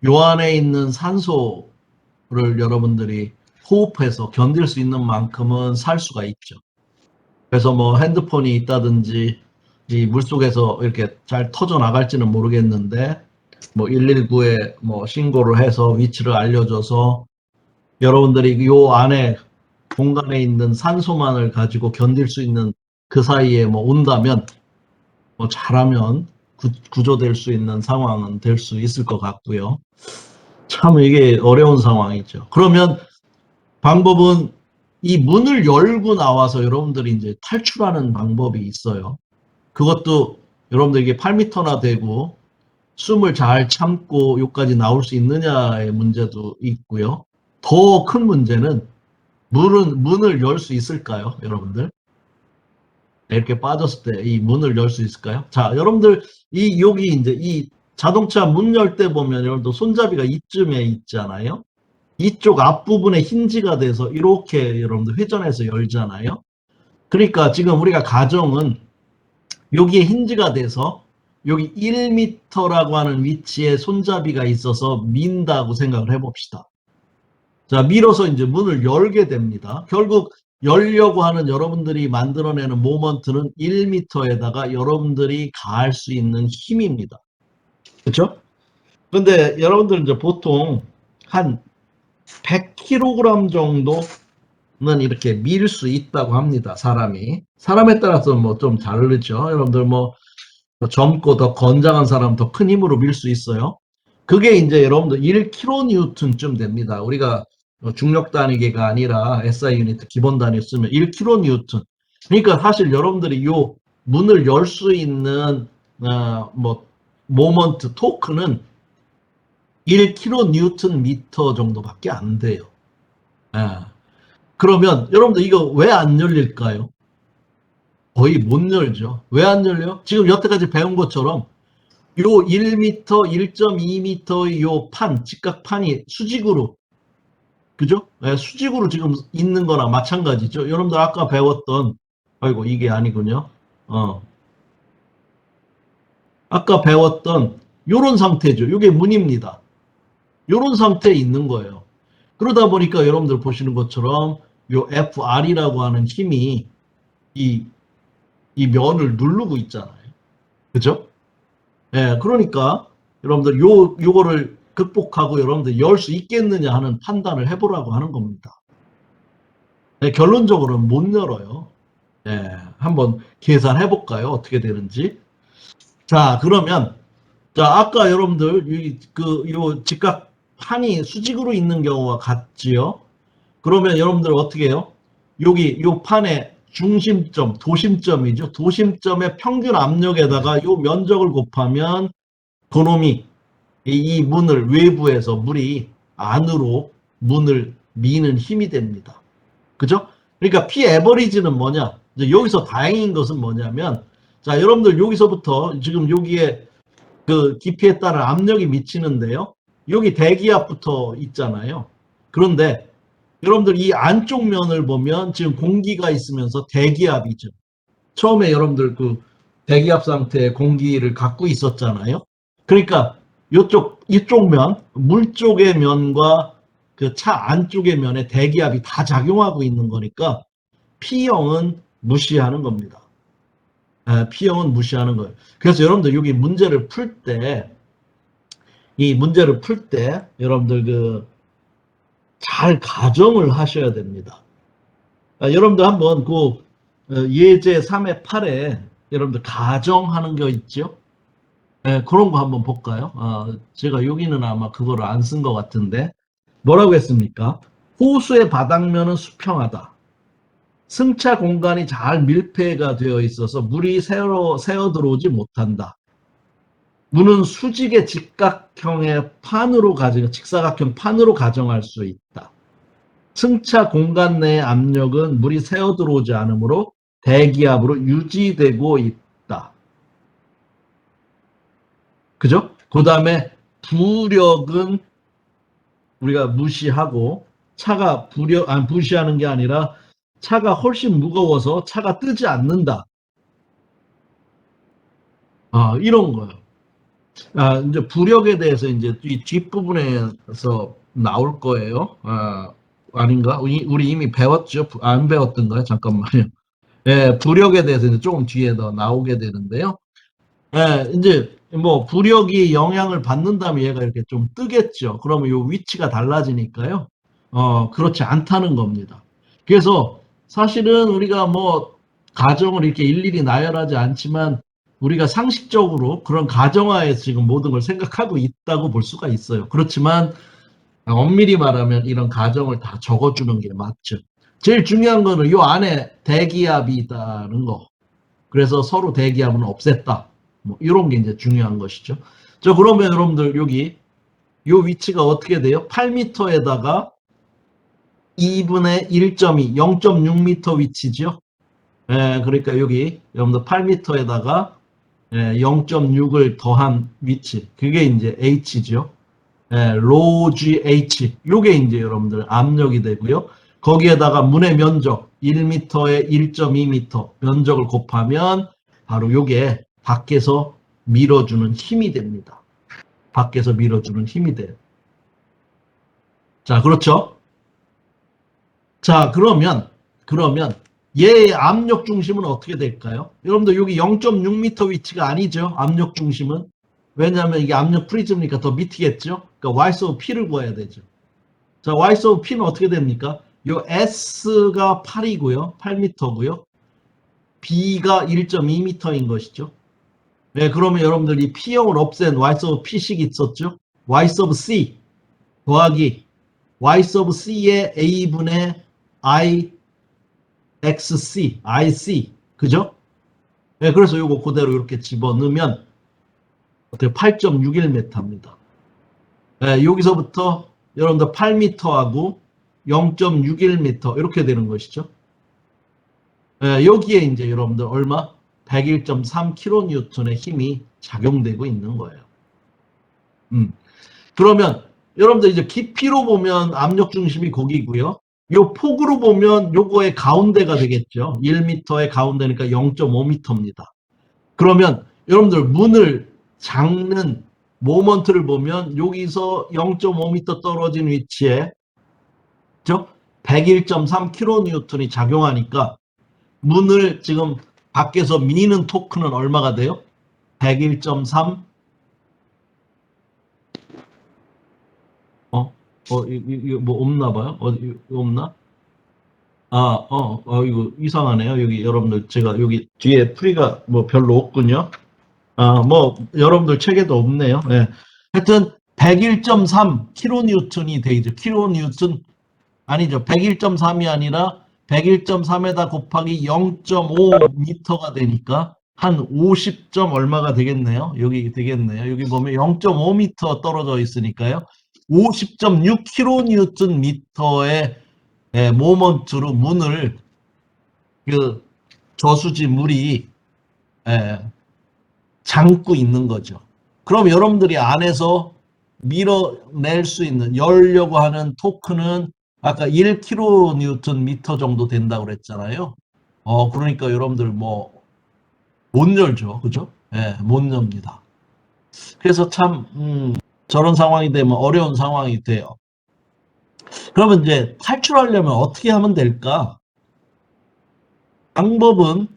요 안에 있는 산소를 여러분들이 호흡해서 견딜 수 있는 만큼은 살 수가 있죠. 그래서 뭐 핸드폰이 있다든지 이 물속에서 이렇게 잘 터져 나갈지는 모르겠는데 뭐 119에 뭐 신고를 해서 위치를 알려줘서 여러분들이 요 안에 공간에 있는 산소만을 가지고 견딜 수 있는 그 사이에 뭐 온다면 뭐 잘하면 구조될 수 있는 상황은 될 수 있을 것 같고요. 참 이게 어려운 상황이죠. 그러면 방법은 이 문을 열고 나와서 여러분들이 이제 탈출하는 방법이 있어요. 그것도 여러분들 이게 8m나 되고 숨을 잘 참고 여기까지 나올 수 있느냐의 문제도 있고요. 더 큰 문제는 문을 열 수 있을까요, 여러분들? 이렇게 빠졌을 때 이 문을 열 수 있을까요? 자, 여러분들 여기 이제 이 자동차 문 열 때 보면 여러분들 손잡이가 이쯤에 있잖아요. 이쪽 앞부분에 힌지가 돼서 이렇게 여러분들 회전해서 열잖아요. 그러니까 지금 우리가 가정은 여기에 힌지가 돼서 여기 1m라고 하는 위치에 손잡이가 있어서 민다고 생각을 해봅시다. 자, 밀어서 이제 문을 열게 됩니다. 결국 열려고 하는 여러분들이 만들어내는 모먼트는 1m에다가 여러분들이 가할 수 있는 힘입니다. 그렇죠? 근데 여러분들 이제 보통 한 100kg 정도 이렇게 밀 수 있다고 합니다. 사람에 따라서 뭐 좀 다르죠. 여러분들 뭐 젊고 더 건장한 사람 더 큰 힘으로 밀 수 있어요. 그게 이제 여러분들 1kN쯤 됩니다. 우리가 중력 단위계가 아니라 SI 유니트 기본 단위 쓰면 1kN. 그러니까 사실 여러분들이 요 문을 열 수 있는 뭐 모먼트 토크는 1kN 정도밖에 안 돼요. 예. 그러면 여러분들 이거 왜 안 열릴까요? 거의 못 열죠. 왜 안 열려? 지금 여태까지 배운 것처럼 요 1m, 1.2m의 요 판, 직각판이 수직으로, 그죠? 네, 수직으로 지금 있는 거나 마찬가지죠. 여러분들 아까 배웠던, 아이고, 이게 아니군요. 아까 배웠던 요런 상태죠. 이게 문입니다. 요런 상태에 있는 거예요. 그러다 보니까 여러분들 보시는 것처럼 요 FR이라고 하는 힘이 이, 이 면을 누르고 있잖아요. 그죠? 예, 그러니까 여러분들 요거를 극복하고 여러분들 열 수 있겠느냐 하는 판단을 해보라고 하는 겁니다. 네, 결론적으로는 못 열어요. 예, 한번 계산해 볼까요? 어떻게 되는지. 자, 그러면 자, 아까 여러분들 요 직각판이 수직으로 있는 경우가 같지요. 그러면 여러분들 어떻게 해요? 여기 요 판의 중심점, 도심점이죠. 도심점의 평균 압력에다가 요 면적을 곱하면 그놈이 이 문을 외부에서 물이 안으로 문을 미는 힘이 됩니다. 그죠? 그러니까 P 에버리지는 뭐냐? 이제 여기서 다행인 것은 뭐냐면, 자, 여러분들 여기서부터 지금 여기에 그 깊이에 따른 압력이 미치는데요. 여기 대기압부터 있잖아요. 그런데 여러분들 이 안쪽 면을 보면 지금 공기가 있으면서 대기압이죠. 처음에 여러분들 그 대기압 상태의 공기를 갖고 있었잖아요. 그러니까 이쪽 면, 물 쪽의 면과 그 차 안쪽의 면에 대기압이 다 작용하고 있는 거니까 P형은 무시하는 겁니다. P형은 무시하는 거예요. 그래서 여러분들 여기 문제를 풀 때, 이 문제를 풀 때 여러분들 잘 가정을 하셔야 됩니다. 여러분들 한번 예제 3의 8에 여러분들 가정하는 거 있죠? 네, 그런 거 한번 볼까요? 제가 여기는 아마 그거를 안 쓴 것 같은데 뭐라고 했습니까? 호수의 바닥면은 수평하다. 승차 공간이 잘 밀폐가 되어 있어서 물이 새어 들어오지 못한다. 문은 수직의 직각형의 판으로 직사각형 판으로 가정할 수 있다. 승차 공간 내의 압력은 물이 새어 들어오지 않으므로 대기압으로 유지되고 있다. 그죠? 그 다음에 부력은 우리가 무시하고 무시하는 게 아니라 차가 훨씬 무거워서 차가 뜨지 않는다. 이런 거예요. 이제 부력에 대해서 이제 이 뒷부분에서 나올 거예요. 아닌가? 우리 이미 배웠죠? 안 배웠던가요? 잠깐만요. 예, 부력에 대해서 이제 조금 뒤에 더 나오게 되는데요. 예, 이제 뭐 부력이 영향을 받는다면 얘가 이렇게 좀 뜨겠죠. 그러면 요 위치가 달라지니까요. 그렇지 않다는 겁니다. 그래서 사실은 우리가 뭐 가정을 이렇게 일일이 나열하지 않지만 우리가 상식적으로 그런 가정하에서 지금 모든 걸 생각하고 있다고 볼 수가 있어요. 그렇지만 엄밀히 말하면 이런 가정을 다 적어주는 게 맞죠. 제일 중요한 거는 요 안에 대기압이 있다는 거. 그래서 서로 대기압은 없앴다. 뭐 이런 게 이제 중요한 것이죠. 그러면 여러분들 여기 요 위치가 어떻게 돼요? 8m에다가 2분의 1.2, 0.6m 위치죠. 그러니까 여기 여러분들 8m에다가 0.6을 더한 위치. 그게 이제 H죠. 로G H. 요게 이제 여러분들 압력이 되고요. 거기에다가 문의 면적 1m에 1.2m 면적을 곱하면 바로 요게 밖에서 밀어주는 힘이 됩니다. 밖에서 밀어주는 힘이 돼요. 자, 그렇죠? 자, 그러면 얘의 압력 중심은 어떻게 될까요? 여러분들 여기 0.6m 위치가 아니죠. 압력 중심은. 왜냐하면 이게 압력 프리즘이니까 더 밑이겠죠. 그러니까 Y sub P를 구해야 되죠. 자, Y sub P는 어떻게 됩니까? 요 S가 8이고요. 8m고요. B가 1.2m인 것이죠. 네, 그러면 여러분들 이 P형을 없앤 Y sub P식이 있었죠. Y sub C 더하기 Y sub C의 A분의 I XC, IC. 그죠? 네, 그래서 요거 그대로 이렇게 집어넣으면 어떻게 8.61m입니다. 네, 여기서부터 여러분들 8m하고 0.61m 이렇게 되는 것이죠. 네, 여기에 이제 여러분들 얼마? 101.3kN의 힘이 작용되고 있는 거예요. 그러면 여러분들 이제 깊이로 보면 압력 중심이 거기고요. 요 폭으로 보면 요거의 가운데가 되겠죠. 1m의 가운데니까 0.5m입니다. 그러면 여러분들 문을 잡는 모먼트를 보면 여기서 0.5m 떨어진 위치에 101.3kN이 작용하니까 문을 지금 밖에서 미는 토크는 얼마가 돼요? 101.3 이거 뭐 없나 봐요? 어디 없나? 이거 이상하네요. 여기 여러분들 제가 여기 뒤에 풀이가 뭐 별로 없군요. 뭐 여러분들 책에도 없네요. 네. 하여튼 101.3 킬로니우턴이 되죠. 킬로니우턴 아니죠. 101.3이 아니라 101.3에다 곱하기 0.5m가 되니까 한 50점 얼마가 되겠네요. 여기 되겠네요. 여기 보면 0.5m 떨어져 있으니까요. 50.6kN 미터의 모먼트로 문을 그 저수지 물이 잠고 있는 거죠. 그럼 여러분들이 안에서 밀어낼 수 있는 열려고 하는 토크는 아까 1kN 미터 정도 된다고 그랬잖아요. 그러니까 여러분들 뭐 못 열죠. 그죠? 못 엽니다. 그래서 참 저런 상황이 되면 어려운 상황이 돼요. 그러면 이제 탈출하려면 어떻게 하면 될까? 방법은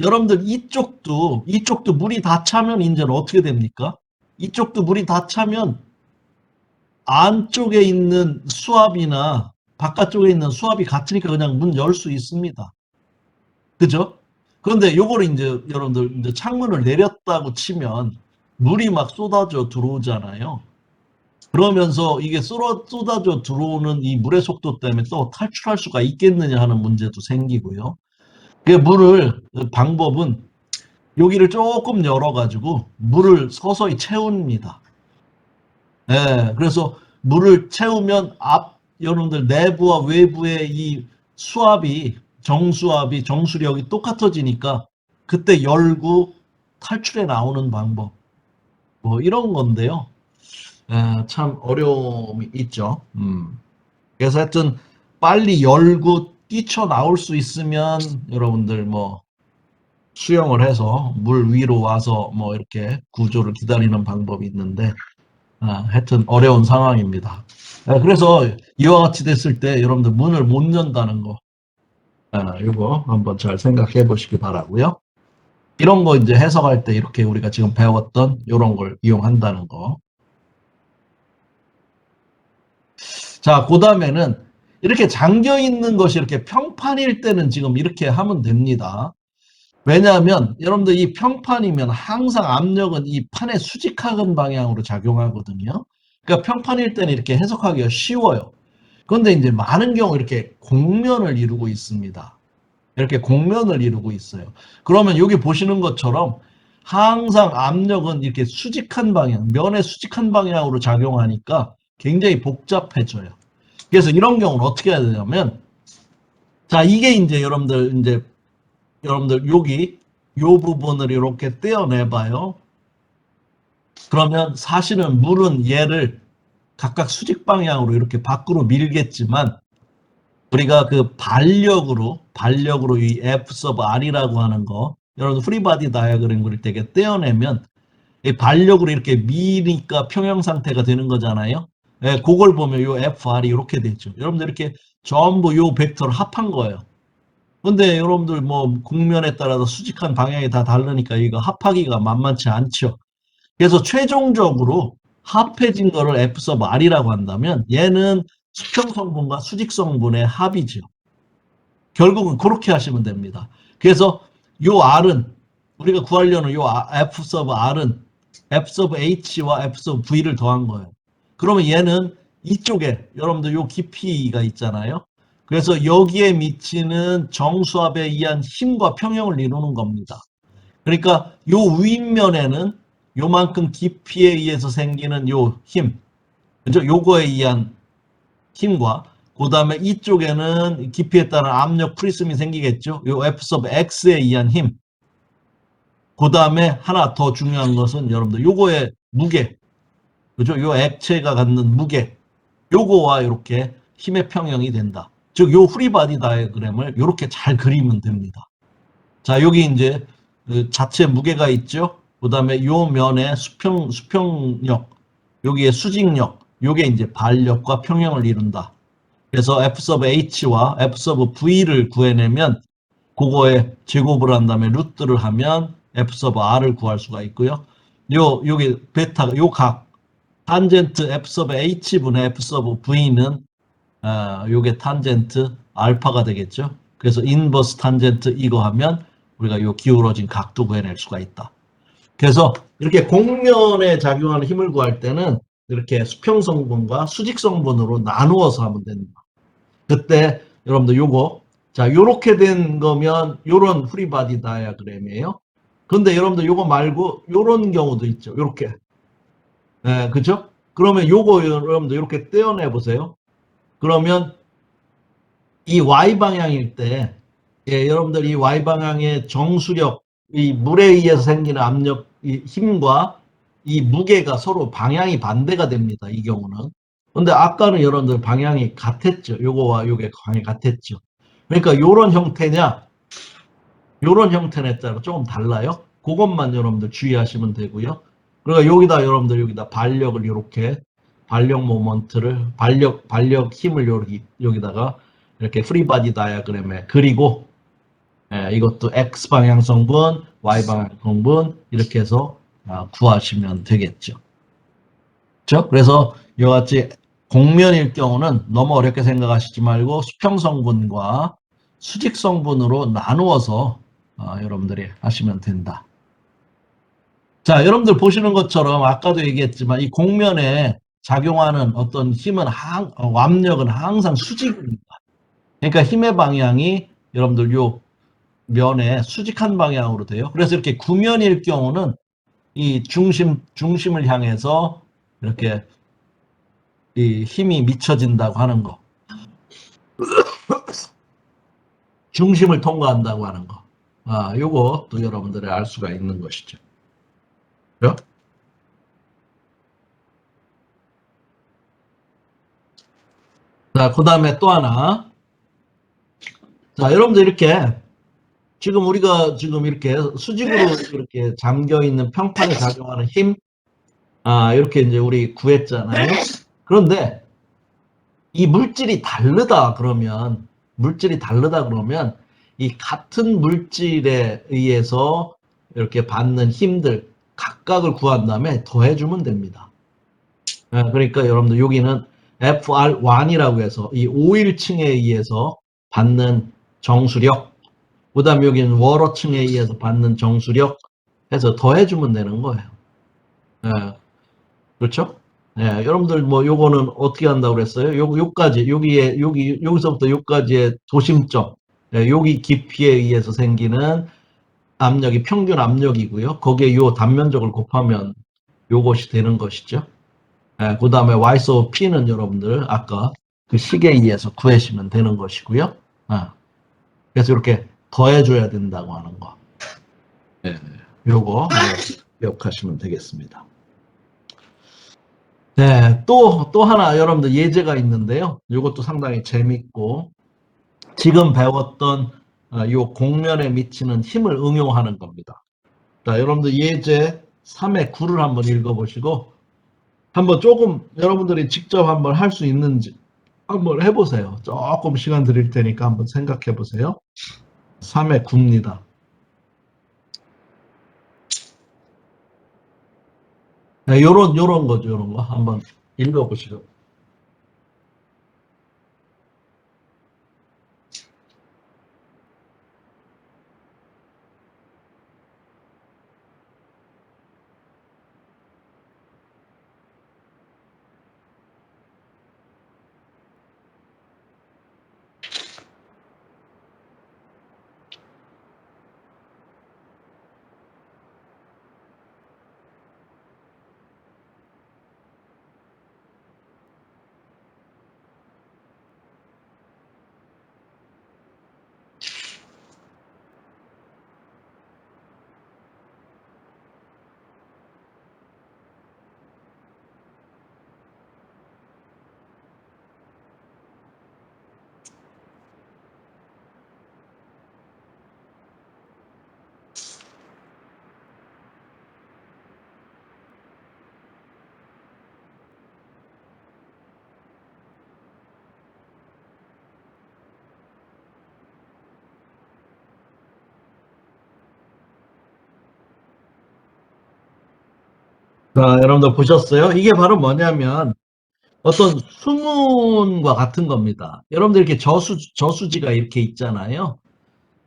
여러분들 이쪽도 물이 다 차면 이제는 어떻게 됩니까? 이쪽도 물이 다 차면 안쪽에 있는 수압이나 바깥쪽에 있는 수압이 같으니까 그냥 문 열 수 있습니다. 그죠? 그런데 요거를 이제 여러분들 이제 창문을 내렸다고 치면 물이 막 쏟아져 들어오잖아요. 그러면서 이게 쏟아져 들어오는 이 물의 속도 때문에 또 탈출할 수가 있겠느냐 하는 문제도 생기고요. 그 물을 방법은 여기를 조금 열어가지고 물을 서서히 채웁니다. 그래서 물을 채우면 여러분들 내부와 외부의 이 수압이 정수력이 똑같아지니까 그때 열고 탈출해 나오는 방법 뭐 이런 건데요. 참 어려움이 있죠. 그래서 하여튼 빨리 열고 뛰쳐나올 수 있으면 여러분들 뭐 수영을 해서 물 위로 와서 뭐 이렇게 구조를 기다리는 방법이 있는데 하여튼 어려운 상황입니다. 그래서 이와 같이 됐을 때 여러분들 문을 못 연다는 거 이거 한번 잘 생각해 보시기 바라고요. 이런 거 이제 해석할 때 이렇게 우리가 지금 배웠던 이런 걸 이용한다는 거. 자, 그 다음에는 이렇게 잠겨 있는 것이 이렇게 평판일 때는 지금 이렇게 하면 됩니다. 왜냐하면 여러분들 이 평판이면 항상 압력은 이 판의 수직하는 방향으로 작용하거든요. 그러니까 평판일 때는 이렇게 해석하기가 쉬워요. 그런데 이제 많은 경우 이렇게 곡면을 이루고 있습니다. 이렇게 곡면을 이루고 있어요. 그러면 여기 보시는 것처럼 항상 압력은 이렇게 수직한 방향, 면의 수직한 방향으로 작용하니까 굉장히 복잡해져요. 그래서 이런 경우는 어떻게 해야 되냐면, 자, 이게 이제 여러분들 여기 요 부분을 이렇게 떼어내봐요. 그러면 사실은 물은 얘를 각각 수직 방향으로 이렇게 밖으로 밀겠지만 우리가 그 반력으로 이 F sub R이라고 하는 거 여러분 프리바디 다이어그램 그릴 때 떼어내면 이 반력으로 이렇게 미니까 평형 상태가 되는 거잖아요. 그걸 보면 요 FR이 이렇게 되죠. 여러분들 이렇게 전부 요 벡터를 합한 거예요. 근데 여러분들 뭐 국면에 따라서 수직한 방향이 다 다르니까 이거 합하기가 만만치 않죠. 그래서 최종적으로 합해진 거를 F sub R이라고 한다면 얘는 수평성분과 수직성분의 합이죠. 결국은 그렇게 하시면 됩니다. 그래서 요 R은 우리가 구하려는 요 F 서브 R은 F 서브 H와 F 서브 V를 더한 거예요. 그러면 얘는 이쪽에 여러분들 요 깊이가 있잖아요. 그래서 여기에 미치는 정수압에 의한 힘과 평형을 이루는 겁니다. 그러니까 요 윗면에는 요만큼 깊이에 의해서 생기는 요 힘, 그죠? 요거에 의한 힘과 그 다음에 이쪽에는 깊이에 따른 압력 프리즘이 생기겠죠. 요 F sub X에 의한 힘. 그 다음에 하나 더 중요한 것은 여러분들 요거의 무게, 그죠? 요 액체가 갖는 무게, 요거와 이렇게 힘의 평형이 된다. 즉 요 프리바디 다이어그램을 이렇게 잘 그리면 됩니다. 자, 여기 이제 그 자체 무게가 있죠. 그 다음에 요 면에 수평력, 여기에 수직력, 요게 이제 발력과 평형을 이룬다. 그래서 F sub H와 F sub V를 구해내면 그거에 제곱을 한 다음에 루트를 하면 F sub R을 구할 수가 있고요. 여기 베타가 요 각 탄젠트 F sub H분의 F sub V는 요게 탄젠트 알파가 되겠죠. 그래서 인버스 탄젠트 이거 하면 우리가 요 기울어진 각도 구해낼 수가 있다. 그래서 이렇게 곡면에 작용하는 힘을 구할 때는 이렇게 수평성분과 수직성분으로 나누어서 하면 됩니다. 그때 여러분들 요거 자 요렇게 된 거면 요런 프리바디 다이아그램이에요. 근데 여러분들 요거 말고 요런 경우도 있죠. 요렇게 그죠? 그러면 요거 여러분들 이렇게 떼어내 보세요. 그러면 이 Y 방향일 때 여러분들 이 Y 방향의 정수력 이 물에 의해서 생기는 압력 이 힘과 이 무게가 서로 방향이 반대가 됩니다. 이 경우는. 근데 아까는 여러분들 방향이 같았죠. 요거와 요게 방향이 같았죠. 그러니까 요런 형태냐 요런 형태냐에 따라 조금 달라요. 그것만 여러분들 주의하시면 되고요. 그러니까 여기다 여러분들 여기다 발력을 이렇게 발력 모먼트를 발력 힘을 여기다가 이렇게 프리바디 다이어그램에 그리고 이것도 X 방향 성분, Y 방향 성분 이렇게 해서 구하시면 되겠죠. 그렇죠? 그래서 이와 같이 곡면일 경우는 너무 어렵게 생각하시지 말고 수평 성분과 수직 성분으로 나누어서 여러분들이 하시면 된다. 자, 여러분들 보시는 것처럼 아까도 얘기했지만 이 곡면에 작용하는 어떤 힘은 압력은 항상 수직입니다. 그러니까 힘의 방향이 여러분들 요 면에 수직한 방향으로 돼요. 그래서 이렇게 구면일 경우는 이 중심을 향해서 이렇게 이 힘이 미쳐진다고 하는 거. 중심을 통과한다고 하는 거. 요것도 여러분들이 알 수가 있는 것이죠. 그죠? 자, 그 다음에 또 하나. 자, 여러분들 이렇게 지금 우리가 지금 이렇게 수직으로 이렇게 잠겨 있는 평판에 작용하는 힘, 이렇게 이제 우리 구했잖아요. 그런데 이 물질이 다르다 그러면 이 같은 물질에 의해서 이렇게 받는 힘들 각각을 구한 다음에 더해주면 됩니다. 그러니까 여러분들 여기는 FR1이라고 해서 이 5일층에 의해서 받는 정수력, 그 다음에 여기는 월어층에 의해서 받는 정수력 해서 더해주면 되는 거예요. 그렇죠? 여러분들 뭐 요거는 어떻게 한다고 그랬어요? 요까지 여기서부터 요까지의 도심점, 여기 깊이에 의해서 생기는 압력이 평균 압력이고요. 거기에 요 단면적을 곱하면 요것이 되는 것이죠. 그 다음에 Y 소 P는 여러분들 아까 그 식에 의해서 구하시면 되는 것이고요. 그래서 이렇게 더해줘야 된다고 하는 거. 요거 기억하시면 되겠습니다. 네, 또 하나 여러분들 예제가 있는데요. 이것도 상당히 재밌고 지금 배웠던 요 곡면에 미치는 힘을 응용하는 겁니다. 자, 여러분들 예제 3의 9를 한번 읽어보시고 한번 조금 여러분들이 직접 한번 할 수 있는지 한번 해보세요. 조금 시간 드릴 테니까 한번 생각해 보세요. 3의 9입니다. 네, 요런 거죠, 요런 거. 한번 읽어보시죠. 자, 여러분들 보셨어요? 이게 바로 뭐냐면 어떤 수문과 같은 겁니다. 여러분들 이렇게 저수지가 이렇게 있잖아요.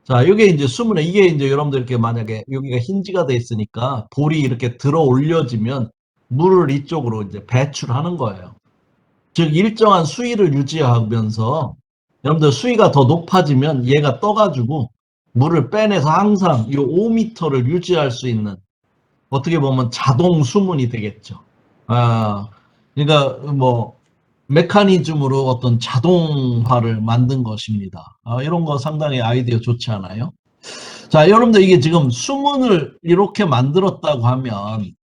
자, 이게 이제 수문에 이게 이제 여러분들 이렇게 만약에 여기가 힌지가 돼 있으니까 볼이 이렇게 들어 올려지면 물을 이쪽으로 이제 배출하는 거예요. 즉 일정한 수위를 유지하면서 여러분들 수위가 더 높아지면 얘가 떠가지고 물을 빼내서 항상 이 5m를 유지할 수 있는 어떻게 보면 자동 수문이 되겠죠. 아, 그러니까 뭐 메커니즘으로 어떤 자동화를 만든 것입니다. 이런 거 상당히 아이디어 좋지 않아요? 자, 여러분들 이게 지금 수문을 이렇게 만들었다고 하면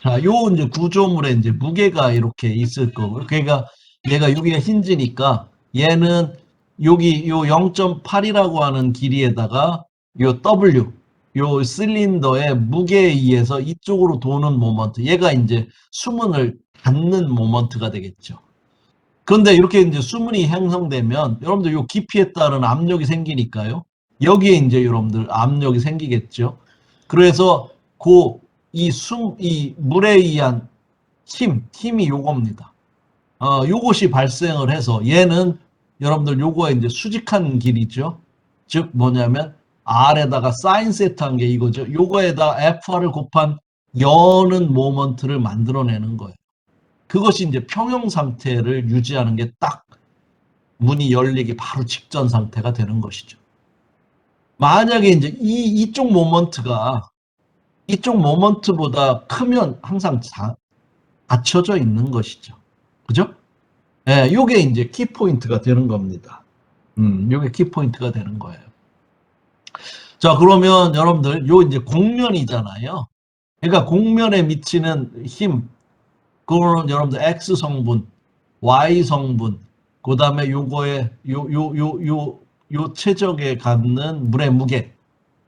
자, 요 이제 구조물에 이제 무게가 이렇게 있을 거고, 그러니까 얘가 여기가 힌지니까 얘는 여기 요 0.8이라고 하는 길이에다가 요 W, 요 실린더의 무게에 의해서 이쪽으로 도는 모먼트, 얘가 이제 수문을 닫는 모먼트가 되겠죠. 그런데 이렇게 이제 수문이 형성되면 여러분들 요 깊이에 따른 압력이 생기니까요. 여기에 이제 여러분들 압력이 생기겠죠. 그래서 이 물에 의한 힘이 요겁니다. 요것이 발생을 해서 얘는 여러분들 요거에 이제 수직한 길이죠. 즉 뭐냐면 R에다가 사인 세트한 게 이거죠. 요거에다 FR을 곱한 여는 모먼트를 만들어내는 거예요. 그것이 이제 평형 상태를 유지하는 게 딱 문이 열리기 바로 직전 상태가 되는 것이죠. 만약에 이제 이쪽 모먼트보다 크면 항상 닫혀져 있는 것이죠. 그죠? 예, 요게 이제 키포인트가 되는 겁니다. 요게 키포인트가 되는 거예요. 자, 그러면 여러분들, 요 이제 공면이잖아요. 그러니까 공면에 미치는 힘, 그거는 여러분들 X 성분, Y 성분, 그 다음에 요거에, 요 최적에 갖는 물의 무게.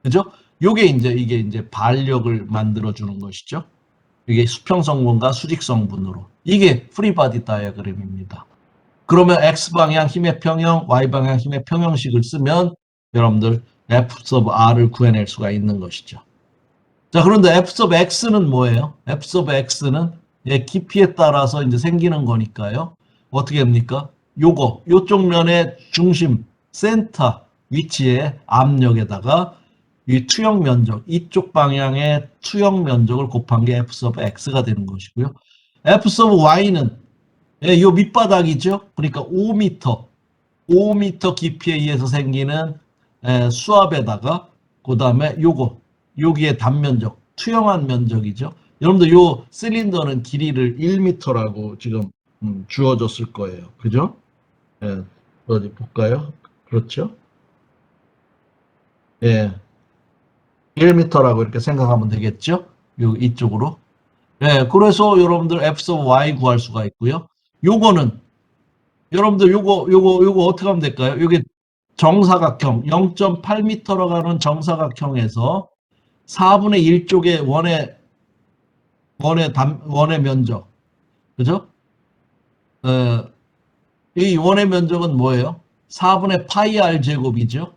그죠? 요게 이게 이제 반력을 만들어주는 것이죠. 이게 수평 성분과 수직 성분으로. 이게 프리바디 다이어그램입니다. 그러면 X방향 힘의 평형, Y방향 힘의 평형식을 쓰면 여러분들 F sub R을 구해낼 수가 있는 것이죠. 자, 그런데 F sub X는 뭐예요? F sub X는 얘 깊이에 따라서 이제 생기는 거니까요. 어떻게 합니까? 요쪽 면의 중심, 센터 위치의 압력에다가 이 투영 면적, 이쪽 방향의 투영 면적을 곱한 게 F sub X가 되는 것이고요. F sub Y는 예, 요 밑바닥이죠. 그러니까 5m 깊이에 의해서 생기는 수압에다가 그 다음에 여기에 단면적, 투영한 면적이죠. 여러분들 요 실린더는 길이를 1m라고 지금 주어졌을 거예요. 그죠? 예, 어디 볼까요? 그렇죠? 예, 1m라고 이렇게 생각하면 되겠죠? 이쪽으로. 예, 그래서 여러분들 F sub Y 구할 수가 있고요. 요거는 여러분들 요거 어떻게 하면 될까요? 이게 정사각형 0.8m로 가는 정사각형에서 4분의 1쪽의 원의 면적. 그죠? 어, 이 원의 면적은 뭐예요? 4분의 파이 r 제곱이죠.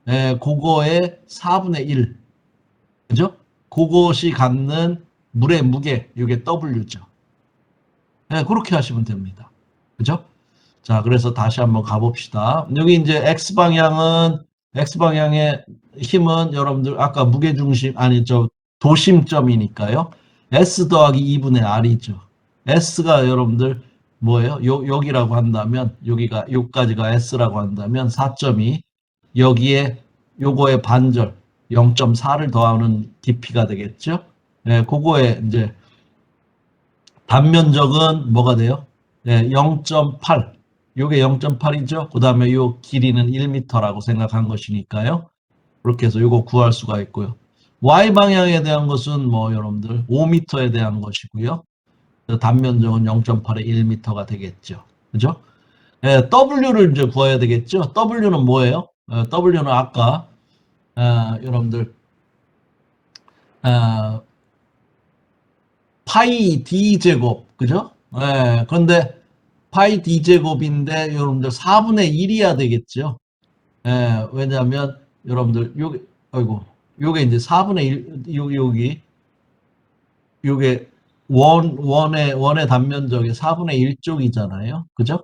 그거의 4분의 1. 그죠? 그것이 갖는 물의 무게, 이게 W죠. 그렇게 하시면 됩니다. 그죠? 자, 그래서 다시 한번 가봅시다. 여기 이제 X방향의 힘은 여러분들 아까 무게중심, 아니, 도심점이니까요. S 더하기 2분의 R이죠. S가 여러분들 뭐예요? 여기라고 한다면, 여기까지가 S라고 한다면 4.2, 여기에 요거의 반절, 0.4를 더하는 깊이가 되겠죠? 그거에 이제 단면적은 뭐가 돼요? 0.8. 요게 0.8이죠. 그 다음에 요 길이는 1m라고 생각한 것이니까요. 그렇게 해서 요거 구할 수가 있고요. Y 방향에 대한 것은 뭐 여러분들 5m에 대한 것이고요. 단면적은 0.8에 1m가 되겠죠. 그죠? W를 이제 구해야 되겠죠. W는 뭐예요? W는 아까 여러분들 어, 파이 D 제곱, 그죠? 그런데 파이 D 제곱인데 여러분들 4분의 1이야 되겠죠? 왜냐하면 여러분들 아이고, 요게 이제 4분의 1, 요게 원의 단면적이 4분의 1쪽이잖아요. 그죠?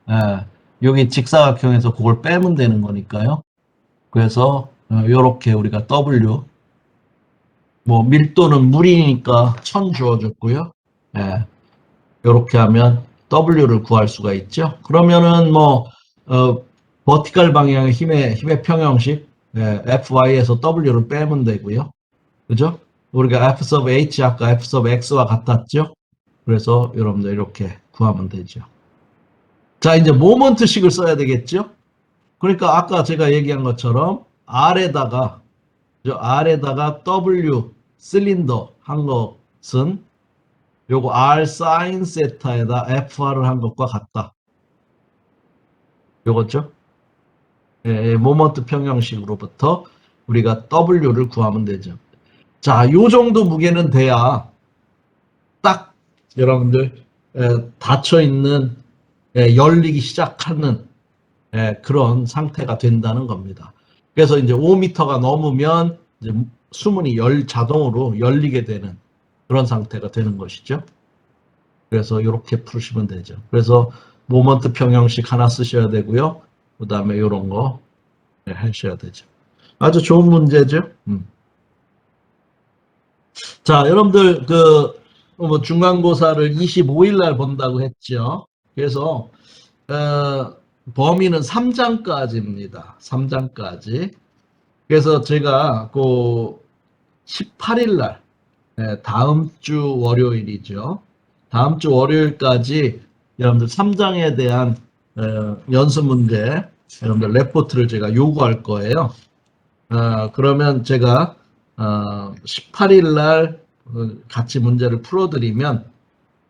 예. 여기 직사각형에서 그걸 빼면 되는 거니까요. 그래서 요렇게 우리가 W, 뭐 밀도는 물이니까 1000 주어졌고요. 예. 요렇게 하면 W를 구할 수가 있죠. 그러면은 뭐 버티컬 방향의 힘의 평형식, 예, FY에서 W를 빼면 되고요. 그죠? 우리가 F sub H 아까 F sub X와 같았죠? 그래서 여러분들 이렇게 구하면 되죠. 자, 이제 모먼트식을 써야 되겠죠? 그러니까 아까 제가 얘기한 것처럼 R에다가 W 실린더 한 것은 요거 R sin 세타에다 FR을 한 것과 같다. 요거죠? 예, 모먼트 평형식으로부터 우리가 W를 구하면 되죠. 자, 요 정도 무게는 돼야 딱 여러분들 닫혀 있는 열리기 시작하는 그런 상태가 된다는 겁니다. 그래서 이제 5m가 넘으면 이제 수문이 자동으로 열리게 되는 그런 상태가 되는 것이죠. 그래서 이렇게 푸시면 되죠. 그래서 모먼트 평형식 하나 쓰셔야 되고요. 그 다음에 이런 거 하셔야 되죠. 아주 좋은 문제죠. 자, 여러분들 뭐 중간고사를 25일 날 본다고 했죠. 그래서 범위는 3장까지입니다. 3장까지. 그래서 제가 그 18일 날 다음 주 월요일이죠. 다음 주 월요일까지 여러분들 3장에 대한 연습 문제, 여러분들 레포트를 제가 요구할 거예요. 그러면 제가 18일 날 같이 문제를 풀어드리면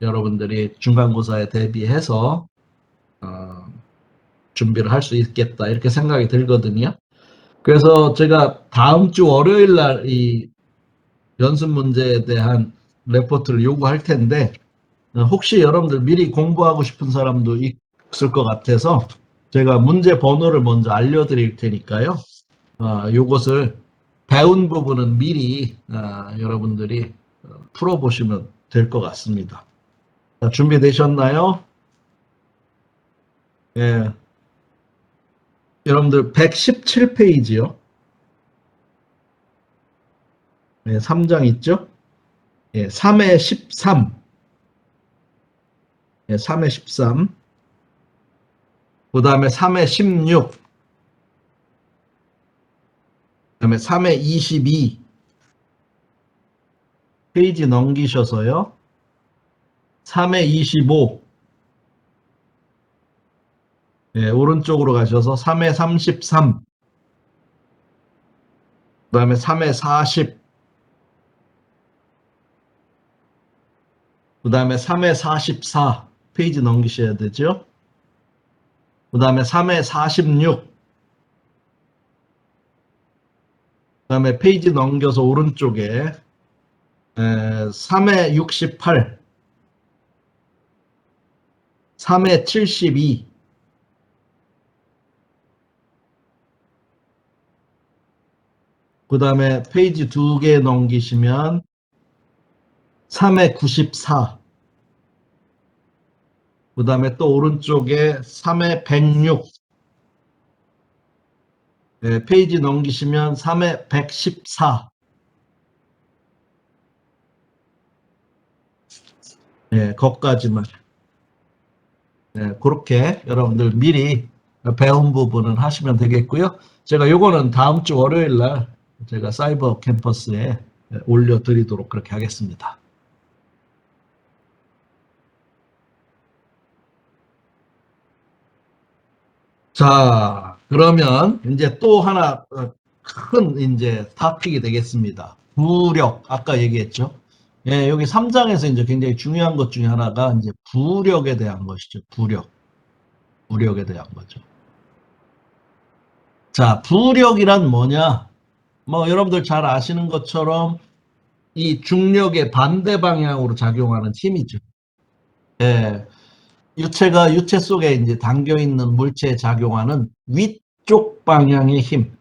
여러분들이 중간고사에 대비해서 준비를 할 수 있겠다 이렇게 생각이 들거든요. 그래서 제가 다음 주 월요일 날 이 연습 문제에 대한 레포트를 요구할 텐데 혹시 여러분들 미리 공부하고 싶은 사람도 있을 것 같아서 제가 문제 번호를 먼저 알려드릴 테니까요. 요것을 배운 부분은 미리 여러분들이 풀어보시면 될 것 같습니다. 자, 준비되셨나요? 예. 여러분들 117페이지요. 예, 3장 있죠? 예, 3회 13. 예, 3회 13. 그 다음에 3회 16. 그 다음에 3회 22. 페이지 넘기셔서요. 3회 25. 예, 오른쪽으로 가셔서 3회 33. 그 다음에 3회 40. 그 다음에 3회 44. 페이지 넘기셔야 되죠. 그 다음에 3회 46. 그 다음에 페이지 넘겨서 오른쪽에 3회 68. 3회 72. 그 다음에 페이지 2개 넘기시면 3회 94. 그 다음에 또 오른쪽에 3회 106. 페이지 넘기시면 3회 114. 거기까지만. 그렇게 여러분들 미리 배운 부분은 하시면 되겠고요. 제가 요거는 다음 주 월요일 날 제가 사이버 캠퍼스에 올려드리도록 그렇게 하겠습니다. 자, 그러면 이제 또 하나 큰 이제 토픽이 되겠습니다. 부력, 아까 얘기했죠. 예, 여기 3장에서 이제 굉장히 중요한 것 중에 하나가 이제 부력에 대한 것이죠. 부력에 대한 거죠. 자, 부력이란 뭐냐? 뭐 여러분들 잘 아시는 것처럼 이 중력의 반대 방향으로 작용하는 힘이죠. 예, 유체가 유체 속에 이제 담겨 있는 물체에 작용하는 위쪽 방향의 힘.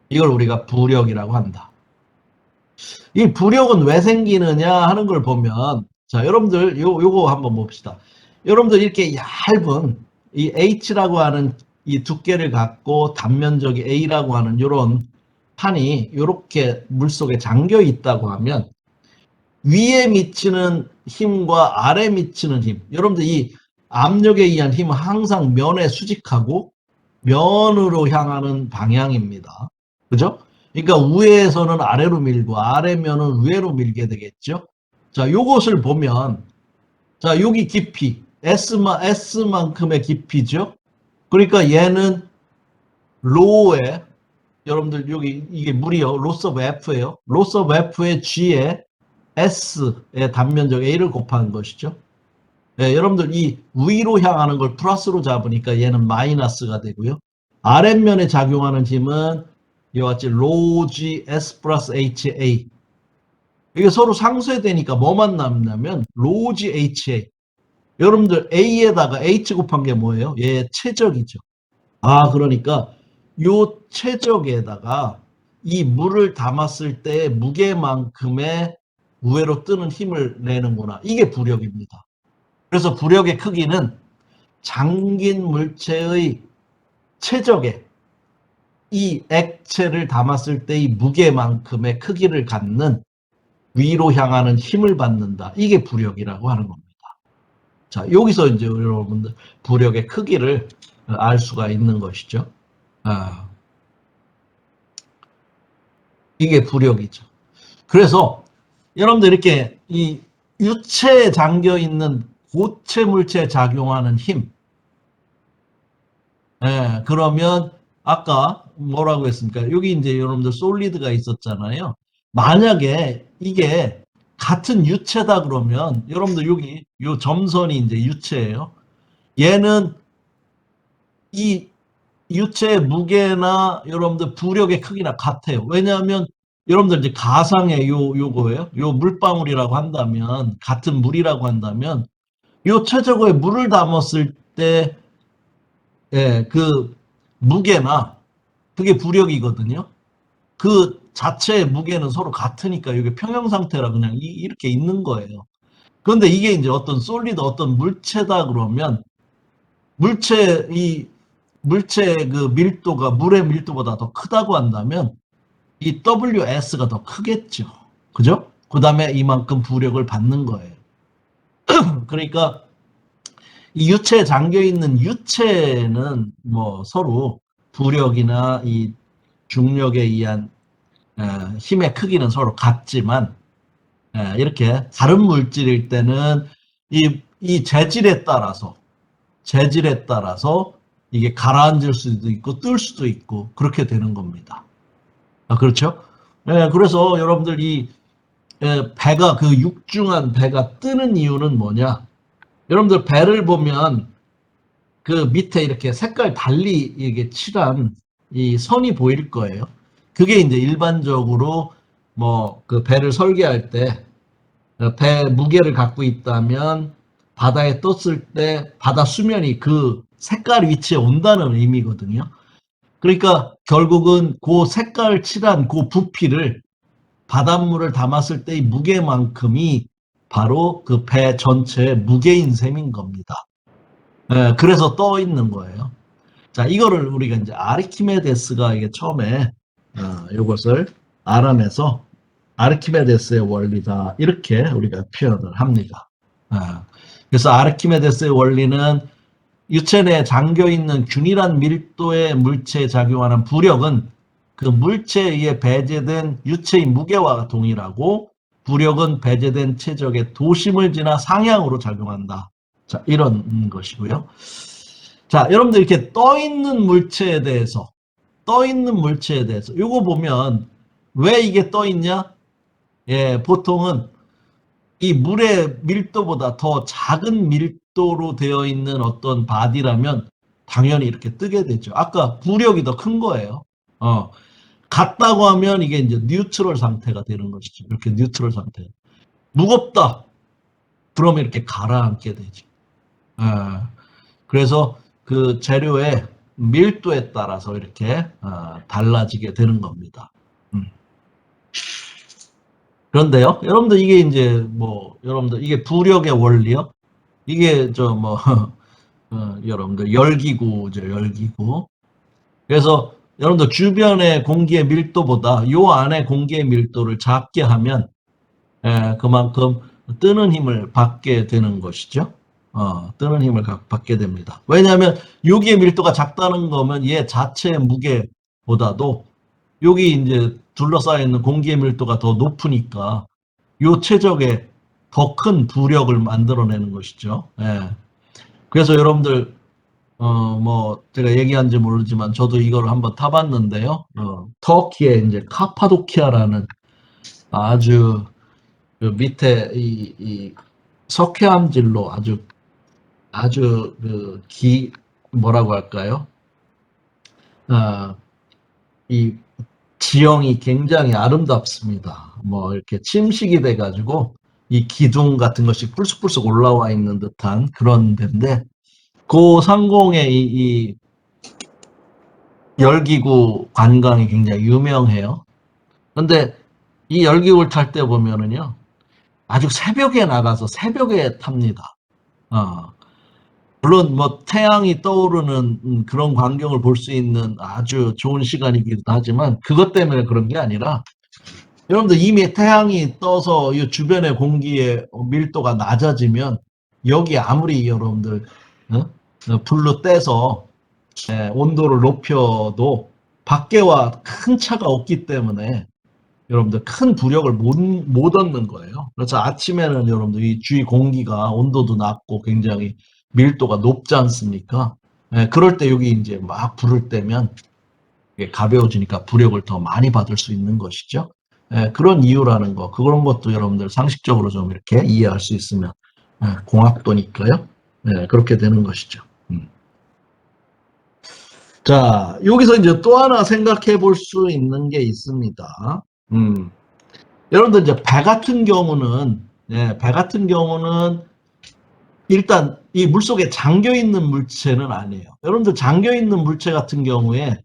이걸 우리가 부력이라고 한다. 이 부력은 왜 생기느냐 하는 걸 보면 자, 여러분들 요거 한번 봅시다. 여러분들 이렇게 얇은 이 H라고 하는 이 두께를 갖고 단면적이 A라고 하는 요런 판이 요렇게 물속에 잠겨 있다고 하면 위에 미치는 힘과 아래 미치는 힘, 여러분들 이 압력에 의한 힘은 항상 면에 수직하고 면으로 향하는 방향입니다. 그죠? 그러니까 위에서는 아래로 밀고 아래면은 위로 밀게 되겠죠. 자, 요것을 보면 자, 여기 깊이 S만큼의 깊이죠. 그러니까 얘는 로에 여러분들 여기 이게 물이요. 로스 오브 F예요. 로스 오브 F의 G에 S의 단면적 A를 곱하는 것이죠. 네, 여러분들 이 위로 향하는 걸 플러스로 잡으니까 얘는 마이너스가 되고요. 아랫면에 작용하는 힘은 이와 같이 로 G S 플러스 HA. 이게 서로 상쇄되니까 뭐만 남냐면 로 G HA. 여러분들 A에다가 H 곱한 게 뭐예요? 얘 최적이죠. 아, 그러니까 요 최적에다가 이 물을 담았을 때 무게만큼의 우회로 뜨는 힘을 내는구나. 이게 부력입니다. 그래서 부력의 크기는 잠긴 물체의 최적에 이 액체를 담았을 때 이 무게만큼의 크기를 갖는 위로 향하는 힘을 받는다. 이게 부력이라고 하는 겁니다. 자, 여기서 이제 여러분들 부력의 크기를 알 수가 있는 것이죠. 아, 이게 부력이죠. 그래서 여러분들 이렇게 이 유체에 잠겨 있는 고체 물체에 작용하는 힘, 예, 그러면 아까 뭐라고 했습니까? 여기 이제 여러분들 솔리드가 있었잖아요. 만약에 이게 같은 유체다 그러면 여러분들 여기 요 점선이 이제 유체예요. 얘는 이 유체의 무게나 여러분들 부력의 크기나 같아요. 왜냐하면 여러분들 이제 가상의 요거예요. 요 물방울이라고 한다면 같은 물이라고 한다면 요 최저고에 물을 담았을 때 예, 그 무게나 그게 부력이거든요. 그 자체의 무게는 서로 같으니까 이게 평형 상태라 그냥 이렇게 있는 거예요. 그런데 이게 이제 어떤 솔리드 어떤 물체다 그러면 물체의 그 밀도가 물의 밀도보다 더 크다고 한다면 이 WS가 더 크겠죠. 그죠? 그 다음에 이만큼 부력을 받는 거예요. 그러니까 이 유체에 잠겨 있는 유체는 뭐 서로 부력이나 이 중력에 의한 힘의 크기는 서로 같지만 이렇게 다른 물질일 때는 이 재질에 따라서 이게 가라앉을 수도 있고 뜰 수도 있고 그렇게 되는 겁니다. 아, 그렇죠? 그래서 여러분들 이 배가 그 육중한 배가 뜨는 이유는 뭐냐? 여러분들 배를 보면 그 밑에 이렇게 색깔 달리 이게 칠한 이 선이 보일 거예요. 그게 이제 일반적으로 뭐 그 배를 설계할 때 배 무게를 갖고 있다면 바다에 떴을 때 바다 수면이 그 색깔 위치에 온다는 의미거든요. 그러니까 결국은 그 색깔 칠한 그 부피를 바닷물을 담았을 때의 무게만큼이 바로 그 배 전체의 무게인 셈인 겁니다. 그래서 떠 있는 거예요. 자, 이거를 우리가 이제 아르키메데스가 이게 처음에 이것을 알아내서 아르키메데스의 원리다 이렇게 우리가 표현을 합니다. 그래서 아르키메데스의 원리는 유체 내에 잠겨 있는 균일한 밀도의 물체에 작용하는 부력은 그 물체에 의해 배제된 유체의 무게와 동일하고 부력은 배제된 체적의 도심을 지나 상향으로 작용한다. 자, 이런 것이고요. 자, 여러분들 이렇게 떠 있는 물체에 대해서 이거 보면 왜 이게 떠 있냐? 예, 보통은 이 물의 밀도보다 더 작은 밀도로 되어 있는 어떤 바디라면 당연히 이렇게 뜨게 되죠. 아까 부력이 더 큰 거예요. 같다고 하면 이게 이제 뉴트럴 상태가 되는 것이죠. 이렇게 뉴트럴 상태. 무겁다. 그러면 이렇게 가라앉게 되죠. 예, 그래서 그 재료의 밀도에 따라서 이렇게 달라지게 되는 겁니다. 음. 그런데요, 여러분들 이게 이제 뭐 여러분들 이게 부력의 원리요. 이게 저 뭐 여러분들 열기구죠, 열기구. 그래서 여러분들 주변의 공기의 밀도보다 요 안에 공기의 밀도를 작게 하면 그만큼 뜨는 힘을 받게 되는 것이죠. 뜨는 힘을 받게 됩니다. 왜냐하면 여기의 밀도가 작다는 거면 얘 자체의 무게보다도 여기 이제 둘러싸여 있는 공기의 밀도가 더 높으니까 요 최적의 더 큰 부력을 만들어내는 것이죠. 예. 그래서 여러분들 뭐 제가 얘기한지 모르지만 저도 이걸 한번 타봤는데요. 터키의 이제 카파도키아라는 아주 그 밑에 이 석회암질로 아주 뭐라고 할까요? 아, 이 지형이 굉장히 아름답습니다. 뭐 이렇게 침식이 돼가지고 이 기둥 같은 것이 풀쑥풀쑥 올라와 있는 듯한 그런 데인데 그 상공의 이 열기구 관광이 굉장히 유명해요. 근데 이 열기구를 탈 때 보면은요, 아주 새벽에 나가서 새벽에 탑니다. 어, 물론 뭐 태양이 떠오르는 그런 광경을 볼 수 있는 아주 좋은 시간이기도 하지만 그것 때문에 그런 게 아니라 여러분들 이미 태양이 떠서 이 주변의 공기의 밀도가 낮아지면 여기 아무리 여러분들 어? 불로 떼서 온도를 높여도 밖에와 큰 차가 없기 때문에 여러분들 큰 부력을 못 얻는 거예요. 그래서 아침에는 여러분들 이 주위 공기가 온도도 낮고 굉장히 밀도가 높지 않습니까? 그럴 때 여기 이제 막 불을 떼면 이게 가벼워지니까 부력을 더 많이 받을 수 있는 것이죠. 그런 이유라는 거, 그런 것도 여러분들 상식적으로 좀 이렇게 이해할 수 있으면 공학도니까요. 그렇게 되는 것이죠. 자, 여기서 이제 또 하나 생각해 볼 수 있는 게 있습니다. 음. 여러분들 이제 배 같은 경우는, 배 같은 경우는 일단 이 물속에 잠겨 있는 물체는 아니에요. 여러분들 잠겨 있는 물체 같은 경우에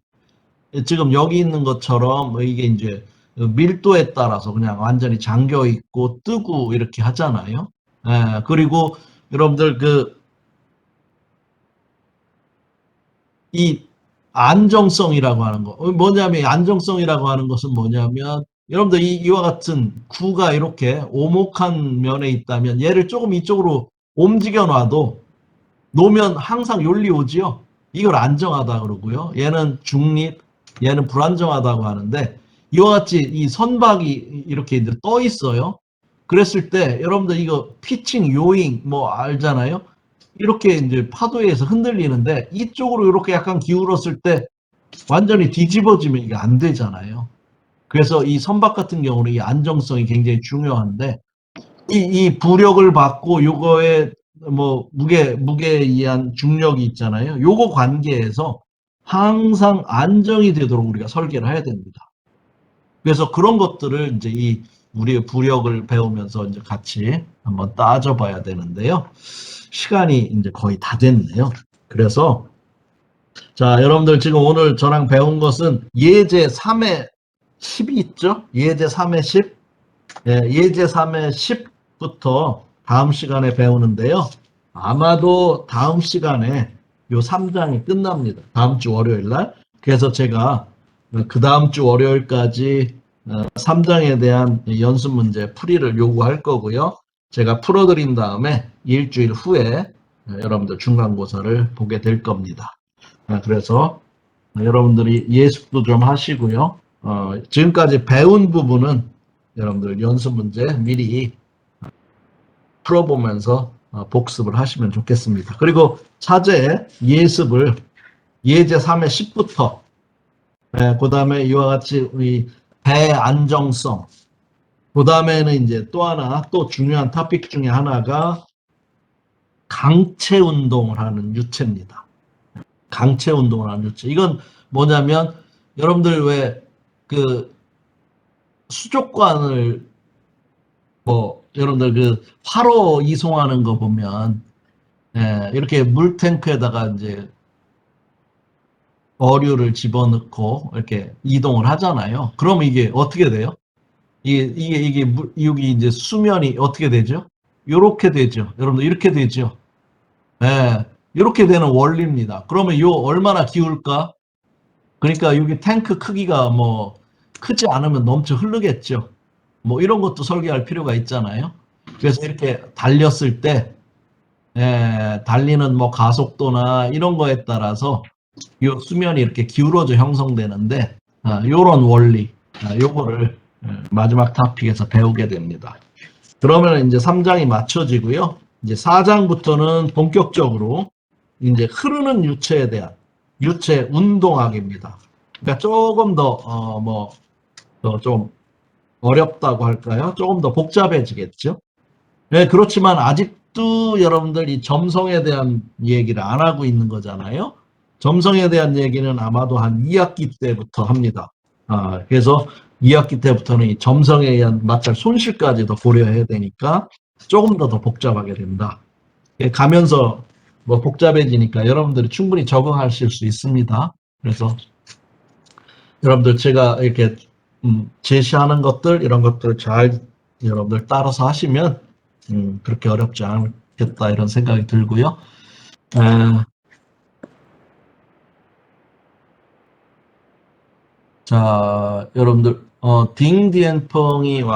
지금 여기 있는 것처럼 뭐 이게 이제 밀도에 따라서 그냥 완전히 잠겨 있고 뜨고 이렇게 하잖아요. 그리고 여러분들 이 안정성이라고 하는 거. 뭐냐면 이 안정성이라고 하는 것은 뭐냐면 여러분들 이와 같은 구가 이렇게 오목한 면에 있다면 얘를 조금 이쪽으로 움직여 놔도 놓으면 항상 윤리 오지요. 이걸 안정하다 그러고요. 얘는 중립, 얘는 불안정하다고 하는데 이와 같이 이 선박이 이렇게 이제 떠 있어요. 그랬을 때 여러분들 이거 피칭 요잉 뭐 알잖아요. 이렇게 이제 파도에 의해서 흔들리는데 이쪽으로 이렇게 약간 기울었을 때 완전히 뒤집어지면 이게 안 되잖아요. 그래서 이 선박 같은 경우는 이 안정성이 굉장히 중요한데 이 부력을 받고 요거에 뭐 무게에 의한 중력이 있잖아요. 요거 관계에서 항상 안정이 되도록 우리가 설계를 해야 됩니다. 그래서 그런 것들을 이제 이 우리의 부력을 배우면서 이제 같이 한번 따져봐야 되는데요. 시간이 이제 거의 다 됐네요. 그래서 자, 여러분들 지금 오늘 저랑 배운 것은 예제 3의 10이 있죠? 예제 3의 10. 예제 3의 10부터 다음 시간에 배우는데요. 아마도 다음 시간에 요 3장이 끝납니다. 다음 주 월요일 날. 그래서 제가 그 다음 주 월요일까지 3장에 대한 연습 문제 풀이를 요구할 거고요. 제가 풀어드린 다음에 일주일 후에 여러분들 중간고사를 보게 될 겁니다. 그래서 여러분들이 예습도 좀 하시고요. 지금까지 배운 부분은 여러분들 연습 문제 미리 풀어보면서 복습을 하시면 좋겠습니다. 그리고 차제 예습을 예제 3의 10부터 그 다음에 이와 같이 우리 배 안정성 그 다음에는 이제 또 하나 또 중요한 토픽 중에 하나가 강체 운동을 하는 유체입니다. 강체 운동을 하는 유체. 이건 뭐냐면 여러분들 왜 그 수족관을 뭐 여러분들 그 화로 이송하는 거 보면 이렇게 물탱크에다가 이제 어류를 집어넣고 이렇게 이동을 하잖아요. 그럼 이게 어떻게 돼요? 여기 이제 수면이 어떻게 되죠? 요렇게 되죠. 여러분들 이렇게 되죠. 예. 이렇게 되는 원리입니다. 그러면 요 얼마나 기울까? 그러니까 여기 탱크 크기가 뭐 크지 않으면 넘쳐 흐르겠죠. 뭐 이런 것도 설계할 필요가 있잖아요. 그래서 이렇게 달렸을 때 달리는 뭐 가속도나 이런 거에 따라서 이 수면이 이렇게 기울어져 형성되는데 요런 원리 요거를 마지막 토픽에서 배우게 됩니다. 그러면 이제 3장이 맞춰지고요. 이제 4장부터는 본격적으로 이제 흐르는 유체에 대한 유체 운동학입니다. 그러니까 조금 더 뭐 좀 어렵다고 할까요? 조금 더 복잡해지겠죠. 네, 그렇지만 아직도 여러분들 이 점성에 대한 얘기를 안 하고 있는 거잖아요. 점성에 대한 얘기는 아마도 한 2학기 때부터 합니다. 그래서 2학기 때부터는 이 점성에 의한 마찰 손실까지도 고려해야 되니까 조금 더 복잡하게 된다. 가면서 뭐 복잡해지니까 여러분들이 충분히 적응하실 수 있습니다. 그래서 여러분들 제가 이렇게 제시하는 것들 이런 것들 잘 여러분들 따라서 하시면 그렇게 어렵지 않겠다 이런 생각이 들고요. 에, 자 여러분들 딩디엔펑이